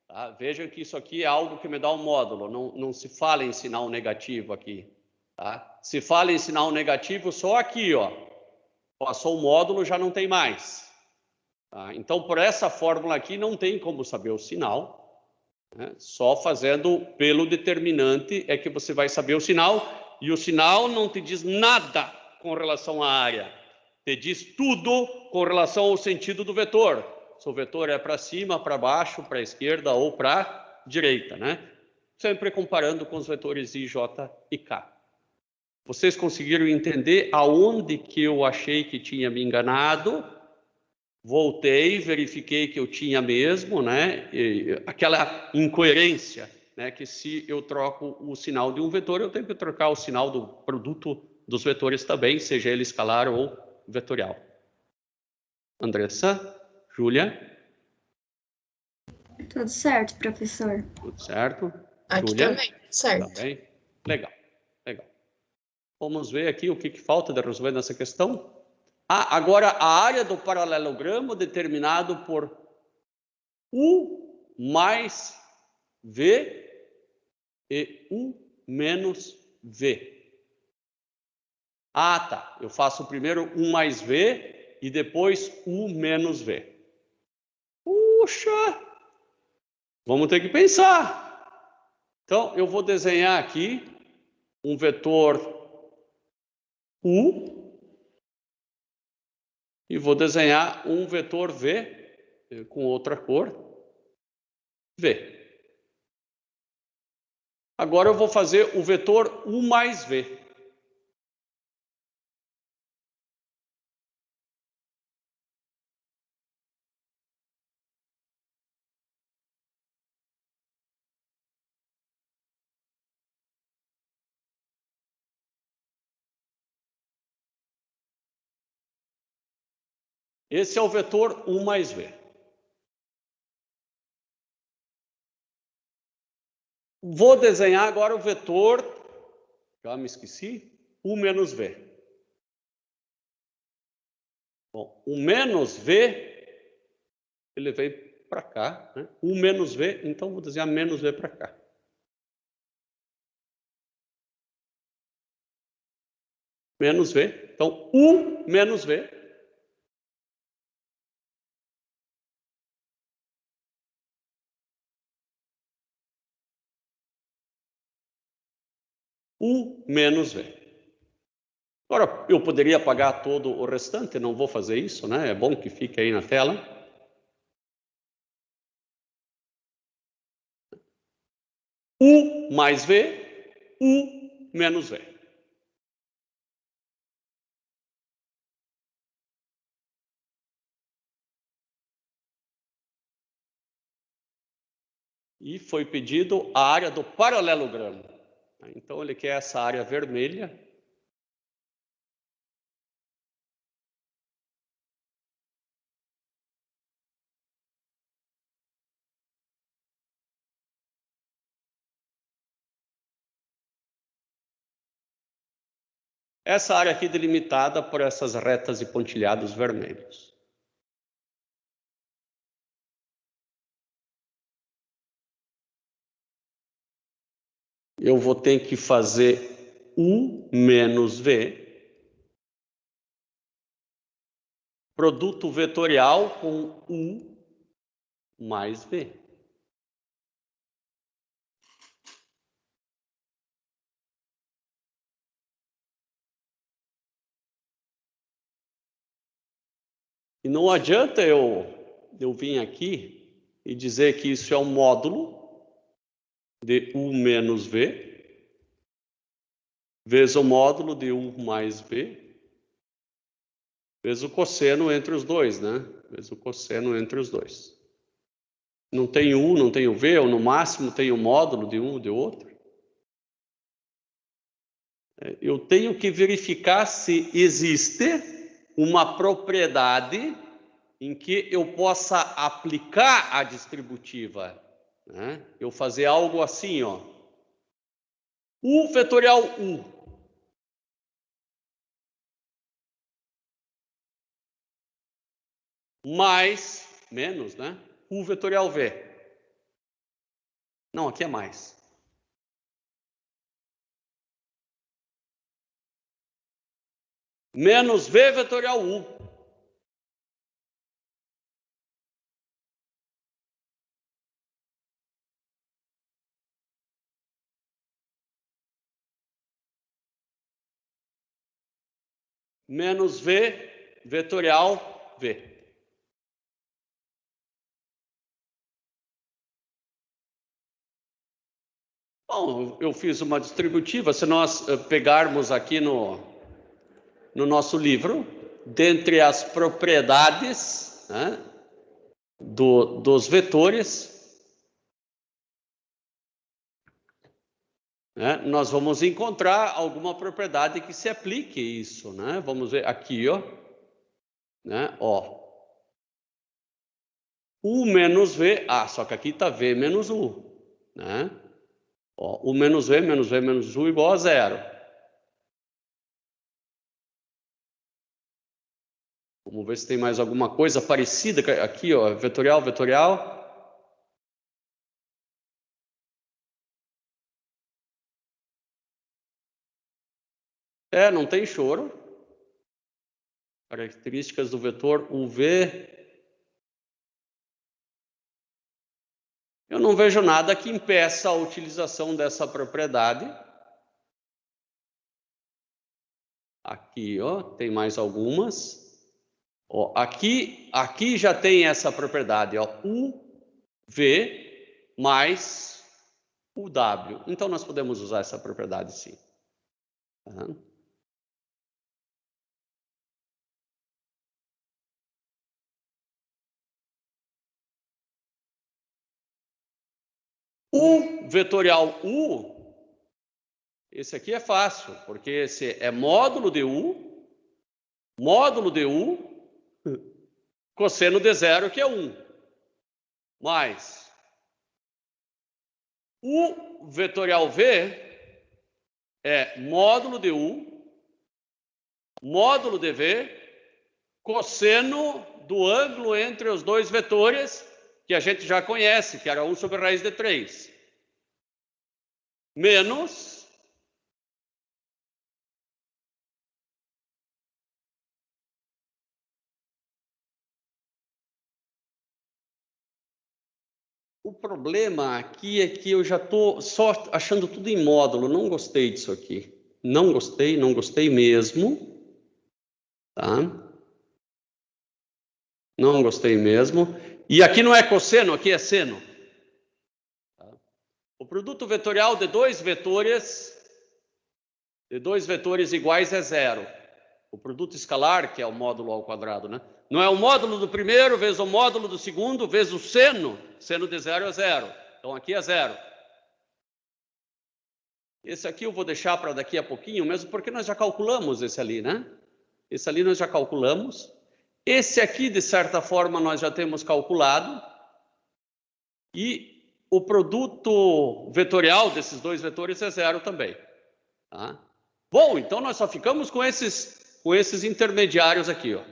Tá? Vejam que isso aqui é algo que me dá um módulo. Não se fala em sinal negativo aqui. Tá? Se fala em sinal negativo só aqui, ó. Passou o módulo, já não tem mais. Tá? Então, por essa fórmula aqui, não tem como saber o sinal. Né? Só fazendo pelo determinante é que você vai saber o sinal. E o sinal não te diz nada com relação à área. Te diz tudo com relação ao sentido do vetor. Se o vetor é para cima, para baixo, para a esquerda ou para a direita. Né? Sempre comparando com os vetores I, J e K. Vocês conseguiram entender aonde que eu achei que tinha me enganado? Voltei, verifiquei que eu tinha mesmo, né? Aquela incoerência, né? Que se eu troco o sinal de um vetor, eu tenho que trocar o sinal do produto dos vetores também, seja ele escalar ou vetorial. Andressa? Júlia? Tudo certo, professor. Tudo certo? Aqui Júlia? também, certo. Também? Legal, legal. Vamos ver aqui o que falta de resolver nessa questão. Agora a área do paralelogramo determinado por U mais V e U menos V. Tá. Eu faço primeiro U mais V e depois U menos V. Puxa! Vamos ter que pensar. Então, eu vou desenhar aqui um vetor U e vou desenhar um vetor V com outra cor, V. Agora eu vou fazer o vetor U mais V. Esse é o vetor U mais V. Vou desenhar agora o vetor, já me esqueci, U menos V. Bom, o menos V, ele veio para cá, né? U menos V, então vou desenhar menos V para cá. Menos V, então U menos V. U menos V. Agora, eu poderia apagar todo o restante, não vou fazer isso, né? É bom que fique aí na tela. U mais V, U menos V. E foi pedido a área do paralelogramo. Então, ele quer essa área vermelha. Essa área aqui delimitada por essas retas e pontilhados vermelhos. eu vou ter que fazer U menos V, produto vetorial com U mais V. E não adianta eu vir aqui e dizer que isso é um módulo de U menos V, vezes o módulo de U mais V, vezes o cosseno entre os dois, né? Vezes o cosseno entre os dois. Não tem U, não tem o V, ou no máximo tem o módulo de um ou de outro. Eu tenho que verificar se existe uma propriedade em que eu possa aplicar a distributiva, né? Eu fazer algo assim, ó. U vetorial U. Mais, menos, né? U vetorial V. Não, aqui é mais. Menos V vetorial U. Menos V vetorial V. Bom, eu fiz uma distributiva. Se nós pegarmos aqui no nosso livro, dentre as propriedades, né, dos vetores, né, nós vamos encontrar alguma propriedade que se aplique isso, né? Vamos ver aqui, ó, né? Ó, U menos V, só que aqui está V menos U, né? Ó, U menos V menos U igual a zero. Vamos ver se tem mais alguma coisa parecida aqui, ó, vetorial, vetorial. Não tem choro. Características do vetor UV. Eu não vejo nada que impeça a utilização dessa propriedade. Aqui, ó, tem mais algumas. Ó, aqui já tem essa propriedade, ó, UV mais UW. Então, nós podemos usar essa propriedade, sim. Tá? U vetorial U, esse aqui é fácil, porque esse é módulo de U, cosseno de zero, que é 1, mais U vetorial V é módulo de U, módulo de V, cosseno do ângulo entre os dois vetores, que a gente já conhece, que era 1 sobre raiz de 3, menos o problema aqui é que eu já estou só achando tudo em módulo, não gostei disso aqui. Não gostei mesmo, tá? Não gostei mesmo. E aqui não é cosseno, aqui é seno. O produto vetorial de dois vetores iguais é zero. O produto escalar, que é o módulo ao quadrado, né? Não é o módulo do primeiro vezes o módulo do segundo vezes o seno. Seno de zero é zero. Então aqui é zero. Esse aqui eu vou deixar para daqui a pouquinho, mesmo porque nós já calculamos esse ali, né? Esse ali nós já calculamos. Esse aqui, de certa forma, nós já temos calculado. E o produto vetorial desses dois vetores é zero também. Tá? Bom, então nós só ficamos com esses intermediários aqui, ó.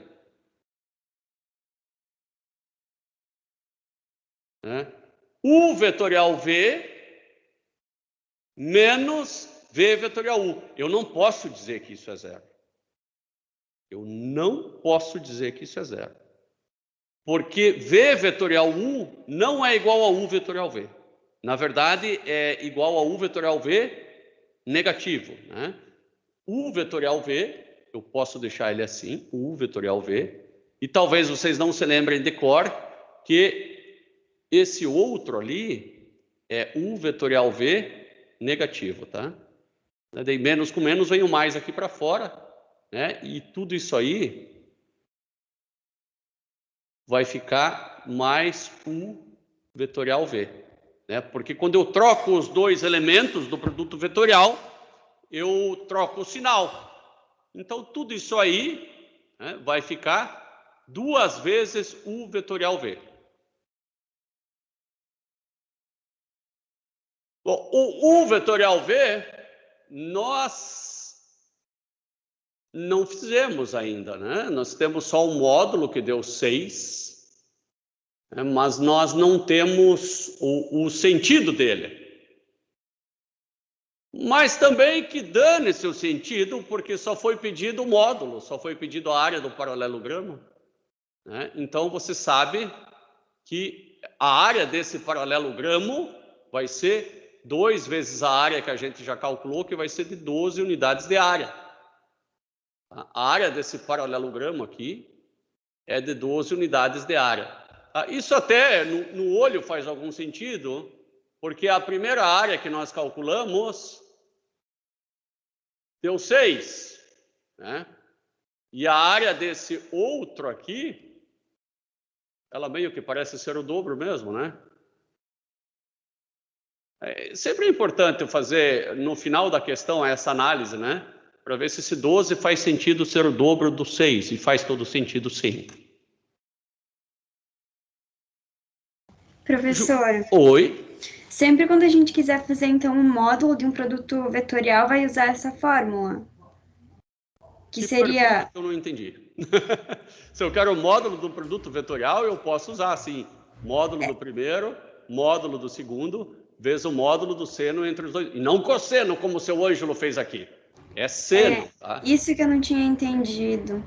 Né? U vetorial V menos V vetorial U. Eu não posso dizer que isso é zero. Eu não posso dizer que isso é zero. Porque V vetorial U não é igual a U vetorial V. Na verdade, é igual a U vetorial V negativo, né? U vetorial V, eu posso deixar ele assim, U vetorial V, e talvez vocês não se lembrem de cor que esse outro ali é U vetorial V negativo, tá? Daí menos com menos vem o mais aqui para fora, né? E tudo isso aí vai ficar mais U vetorial V, né? Porque quando eu troco os dois elementos do produto vetorial, eu troco o sinal. Então, tudo isso aí, né, vai ficar 2 vezes U vetorial V. Bom, o U vetorial V, nós não fizemos ainda, né? Nós temos só um módulo que deu 6, né, mas nós não temos o sentido dele. Mas também que dane-se o sentido, porque só foi pedido o módulo, só foi pedido a área do paralelogramo, né? Então, você sabe que a área desse paralelogramo vai ser 2 vezes a área que a gente já calculou, que vai ser de 12 unidades de área. A área desse paralelogramo aqui é de 12 unidades de área. Isso até no olho faz algum sentido, porque a primeira área que nós calculamos deu 6, né? E a área desse outro aqui, ela meio que parece ser o dobro mesmo, né? Sempre é importante fazer, no final da questão, essa análise, né? Para ver se esse 12 faz sentido ser o dobro do 6, e faz todo sentido sim. Professor, Oi? sempre quando a gente quiser fazer, então, um módulo de um produto vetorial, vai usar essa fórmula. Que seria... Eu não entendi. Se eu quero o módulo do produto vetorial, eu posso usar, assim, módulo do primeiro, módulo do segundo, vezes o módulo do seno entre os dois. E não cosseno, como o seu Ângelo fez aqui. É seno, tá? Isso que eu não tinha entendido.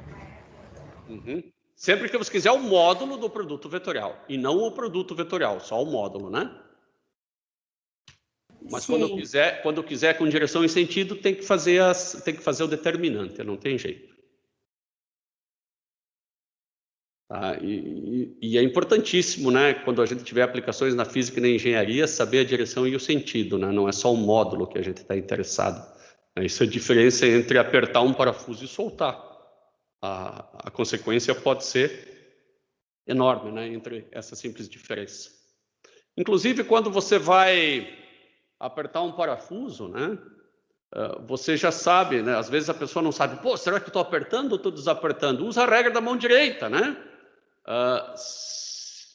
Uhum. Sempre que você quiser o módulo do produto vetorial, e não o produto vetorial, só o módulo, né? Mas quando eu quiser com direção e sentido, tem que fazer o determinante, não tem jeito. E é importantíssimo, né, quando a gente tiver aplicações na física e na engenharia, saber a direção e o sentido, né? Não é só o módulo que a gente está interessado. Isso é a diferença entre apertar um parafuso e soltar. A consequência pode ser enorme, né, entre essa simples diferença. Inclusive, quando você vai apertar um parafuso, né, você já sabe, né, às vezes a pessoa não sabe, pô, será que eu estou apertando ou estou desapertando? Usa a regra da mão direita, né?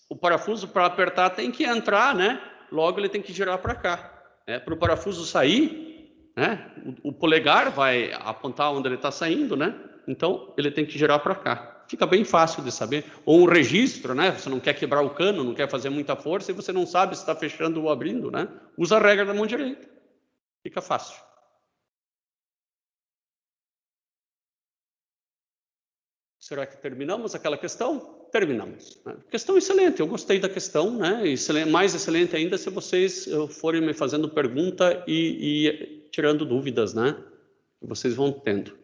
O parafuso para apertar tem que entrar, né? Logo ele tem que girar para cá, né? Para o parafuso sair, né? O polegar vai apontar onde ele está saindo, né? Então ele tem que girar para cá. Fica bem fácil de saber. Ou um registro, né? Você não quer quebrar o cano, não quer fazer muita força e você não sabe se está fechando ou abrindo, né? Usa a regra da mão direita. Fica fácil. Será que terminamos aquela questão? Terminamos. Né? Questão excelente, eu gostei da questão, né? Mais excelente ainda se vocês forem me fazendo pergunta e tirando dúvidas, né? Que vocês vão tendo.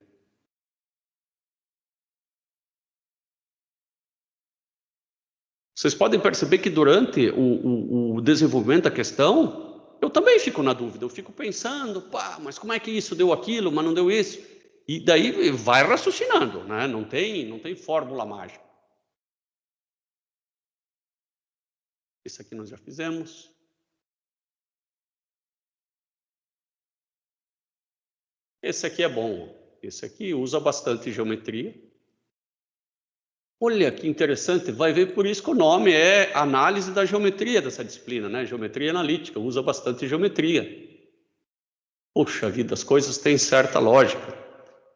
Vocês podem perceber que durante o desenvolvimento da questão, eu também fico na dúvida, eu fico pensando, pá, mas como é que isso deu aquilo, mas não deu isso? E daí vai raciocinando, né? Não tem fórmula mágica. Esse aqui nós já fizemos. Esse aqui é bom. Esse aqui usa bastante geometria. Olha que interessante, vai ver por isso que o nome é análise da geometria dessa disciplina, né? Geometria analítica, usa bastante geometria. Poxa vida, as coisas têm certa lógica.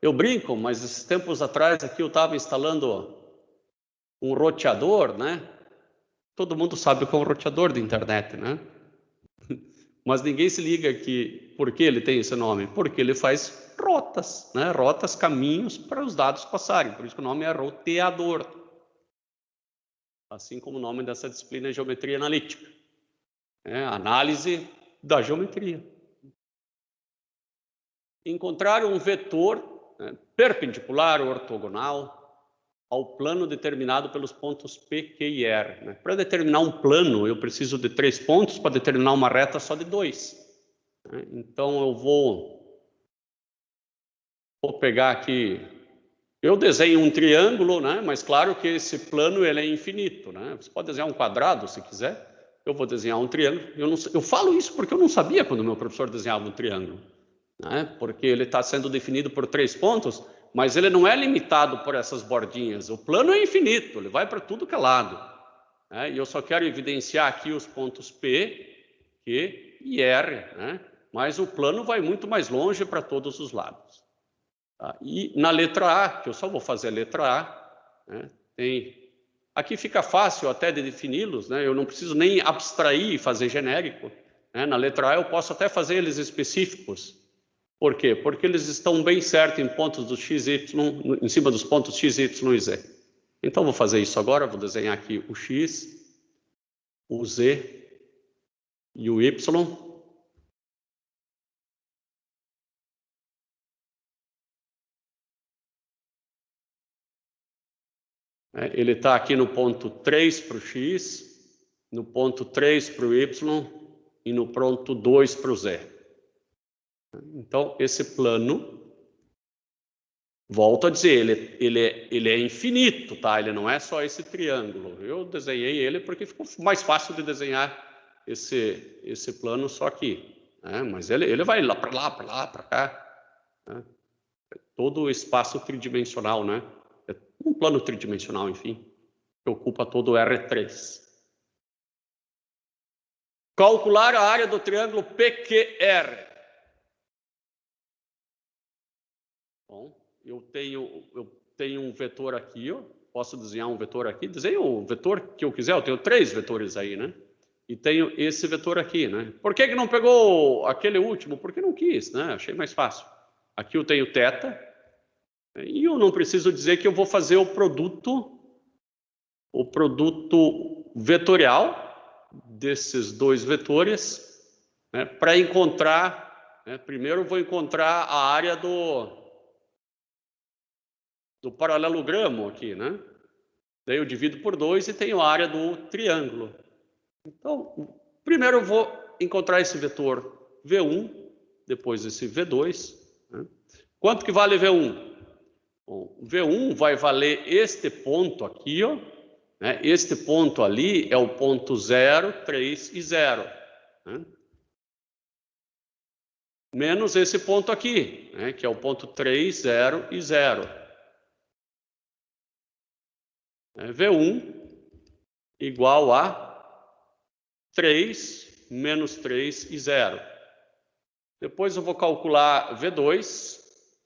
Eu brinco, mas esses tempos atrás aqui eu estava instalando um roteador, né? Todo mundo sabe o que é um roteador de internet, né? Mas ninguém se liga que por que ele tem esse nome? Porque ele faz rotas, né? Rotas, caminhos para os dados passarem. Por isso que o nome é roteador. Assim como o nome dessa disciplina é geometria analítica. Análise da geometria. Encontrar um vetor perpendicular ou ortogonal ao plano determinado pelos pontos P, Q e R. Para determinar um plano, eu preciso de 3 pontos, para determinar uma reta só de 2. Então, eu vou pegar aqui, eu desenho um triângulo, mas claro que esse plano ele é infinito. Você pode desenhar um quadrado, se quiser. Eu vou desenhar um triângulo. Eu falo isso porque eu não sabia quando o meu professor desenhava um triângulo. Porque ele está sendo definido por 3 pontos, mas ele não é limitado por essas bordinhas. O plano é infinito, ele vai para tudo que é lado. E eu só quero evidenciar aqui os pontos P, Q e R, mas o plano vai muito mais longe para todos os lados. E na letra A, que eu só vou fazer a letra A, aqui fica fácil até de defini-los, eu não preciso nem abstrair e fazer genérico. Na letra A eu posso até fazer eles específicos. Por quê? Porque eles estão bem certos em pontos do x, y, em cima dos pontos x, y e z. Então, vou fazer isso agora. Vou desenhar aqui o x, o z e o y. Ele está aqui no ponto 3 para o x, no ponto 3 para o y e no ponto 2 para o z. Então, esse plano, volto a dizer, ele é infinito, tá? Ele não é só esse triângulo. Eu desenhei ele porque ficou mais fácil de desenhar esse plano só aqui. Mas ele vai lá, para cá. É todo o espaço tridimensional, É um plano tridimensional, enfim, que ocupa todo o R3. Calcular a área do triângulo PQR. Bom, eu tenho um vetor aqui, posso desenhar um vetor aqui, desenho o vetor que eu quiser, eu tenho 3 vetores aí, E tenho esse vetor aqui, Por que não pegou aquele último? Porque não quis, Achei mais fácil. Aqui eu tenho θ, e eu não preciso dizer que eu vou fazer o produto vetorial desses 2 vetores, para encontrar, primeiro eu vou encontrar a área do paralelogramo aqui, Daí eu divido por 2 e tenho a área do triângulo. Então, primeiro eu vou encontrar esse vetor V1, depois esse V2. Quanto que vale V1? Bom, V1 vai valer este ponto aqui, Este ponto ali é o ponto 0, 3 e 0. Menos esse ponto aqui, que é o ponto 3, 0 e 0. V1 igual a 3 menos 3 e 0. Depois eu vou calcular V2.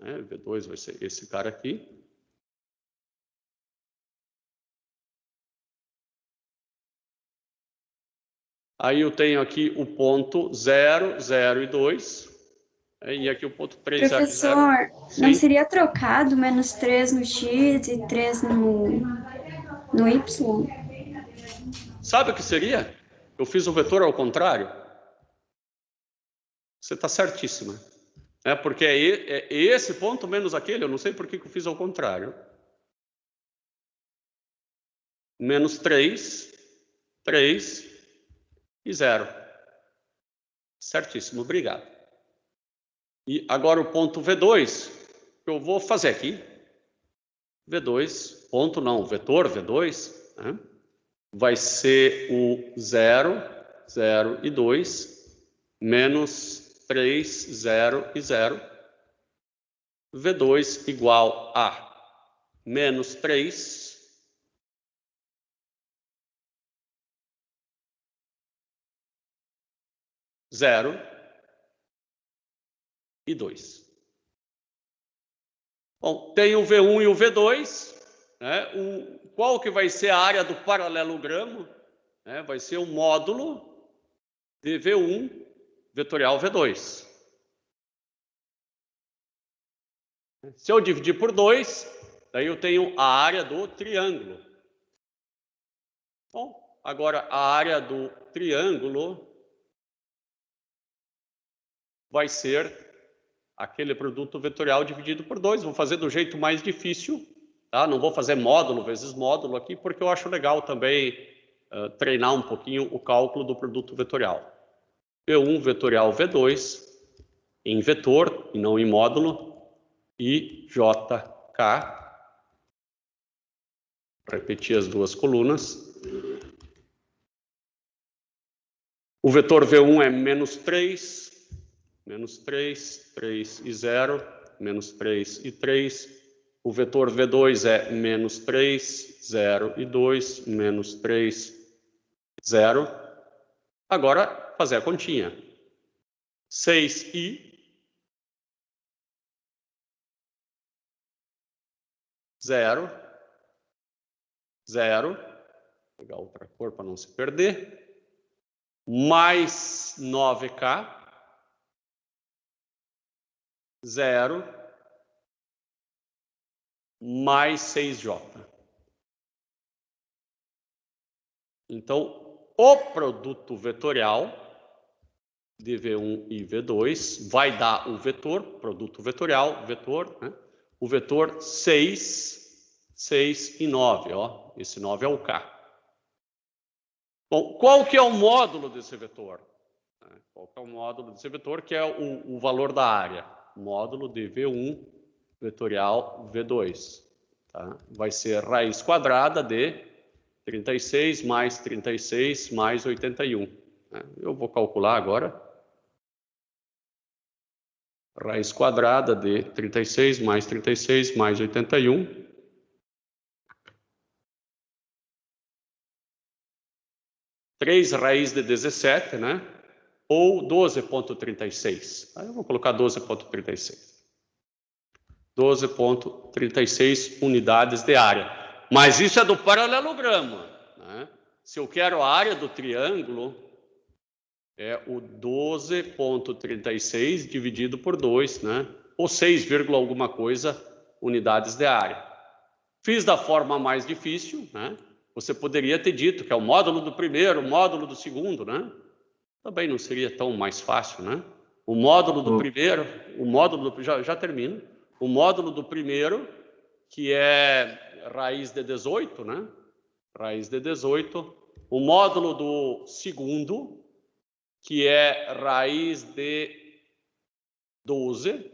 V2 vai ser esse cara aqui. Aí eu tenho aqui o ponto 0, 0 e 2. E aqui o ponto 3, 0 e 0. Professor, não seria trocado menos 3 no x e 3 no y? Sabe o que seria? Eu fiz o vetor ao contrário. Você está certíssima. Porque é esse ponto menos aquele, eu não sei por que eu fiz ao contrário. Menos 3, 3 e 0. Certíssimo, obrigado. E agora o ponto V2, eu vou fazer aqui. V2, ponto não, vetor V2, vai ser o 0, 0 e 2, menos 3, 0 e 0. V2 igual a menos 3, zero e 2. Bom, tem o V1 e o V2. Qual que vai ser a área do paralelogramo? Vai ser o módulo de V1 vetorial V2. Se eu dividir por 2, daí eu tenho a área do triângulo. Bom, agora a área do triângulo vai ser aquele produto vetorial dividido por 2. Vou fazer do jeito mais difícil, tá? Não vou fazer módulo vezes módulo aqui, porque eu acho legal também treinar um pouquinho o cálculo do produto vetorial. V1 vetorial V2 em vetor e não em módulo, e JK, repetir as duas colunas. O vetor V1 é menos 3, 3 e 0, menos 3 e 3. O vetor V2 é menos 3, 0 e 2, menos 3, 0. Agora, fazer a continha. 6i 0, 0, vou pegar outra cor para não se perder, mais 9k, 0, mais 6j. Então, o produto vetorial de V1 e V2 vai dar o vetor, produto vetorial, vetor, né? O vetor 6, 6 e 9, ó. Esse 9 é o K. Bom, qual que é o módulo desse vetor? Qual que é o módulo desse vetor, que é o valor da área? Módulo de V1 vetorial V2. Tá? Vai ser raiz quadrada de 36 mais 36 mais 81. Eu vou calcular agora. Raiz quadrada de 36 mais 36 mais 81. Três raiz de 17, né? Ou 12,36. Aí eu vou colocar 12,36. 12,36 unidades de área. Mas isso é do paralelogramo, né? Se eu quero a área do triângulo, é o 12,36 dividido por 2, né? Ou 6, alguma coisa unidades de área. Fiz da forma mais difícil, né? Você poderia ter dito que é o módulo do primeiro, o módulo do segundo, né? Também não seria tão mais fácil, né? O módulo do primeiro, o módulo do, já termino. O módulo do primeiro, que é raiz de 18, né? Raiz de 18. O módulo do segundo, que é raiz de 12.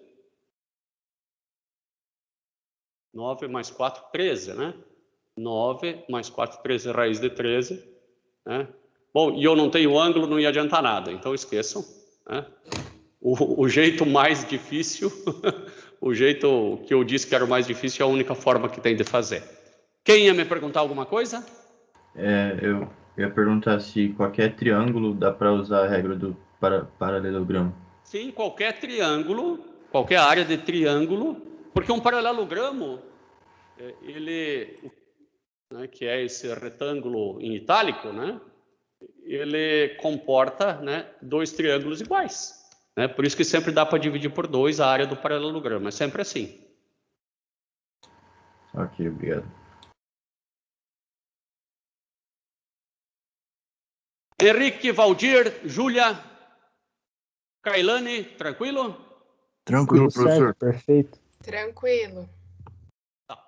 9 mais 4, 13, né? 9 mais 4, 13, raiz de 13. Né? Bom, e eu não tenho ângulo, não ia adiantar nada, então esqueçam. Né? O jeito mais difícil, o jeito que eu disse que era o mais difícil, é a única forma que tem de fazer. Quem ia me perguntar alguma coisa? Eu ia perguntar se qualquer triângulo dá para usar a regra do paralelogramo. Sim, qualquer triângulo, qualquer área de triângulo, porque um paralelogramo, ele, né, que é esse retângulo em itálico, né, ele comporta, né, dois triângulos iguais. Né, por isso que sempre dá para dividir por 2 a área do paralelogramo, é sempre assim. Ok, obrigado. Henrique, Valdir, Júlia, Kailane, tranquilo? Tranquilo, Tudo professor. certo, perfeito. Tranquilo. Tá.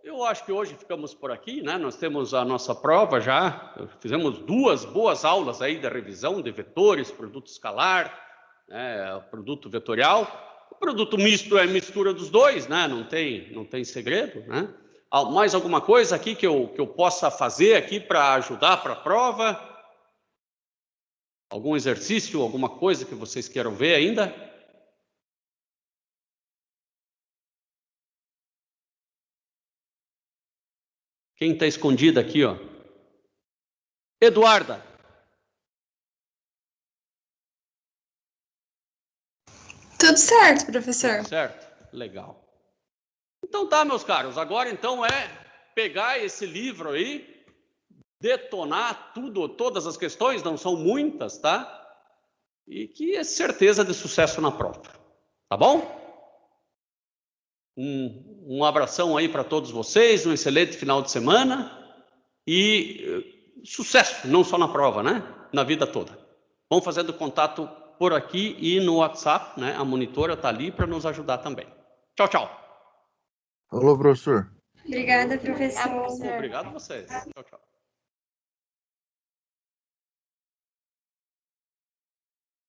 Eu acho que hoje ficamos por aqui, né? Nós temos a nossa prova já, fizemos 2 boas aulas aí da revisão de vetores, produto escalar, né, produto vetorial. O produto misto é mistura dos dois, né? Não tem segredo, né? Mais alguma coisa aqui que eu possa fazer aqui para ajudar para a prova? Algum exercício, alguma coisa que vocês queiram ver ainda? Quem está escondido aqui, ó? Eduarda. Tudo certo, professor. Tudo certo? Legal. Então tá, meus caros. Agora então é pegar esse livro aí, detonar tudo, todas as questões, não são muitas, tá? E que é certeza de sucesso na prova. Tá bom? Um abração aí para todos vocês, um excelente final de semana e sucesso, não só na prova, né? Na vida toda. Vamos fazendo contato por aqui e no WhatsApp, né? A monitora está ali para nos ajudar também. Tchau, tchau. Falou, professor. Obrigada, professor. Obrigado a vocês. Tchau, tchau.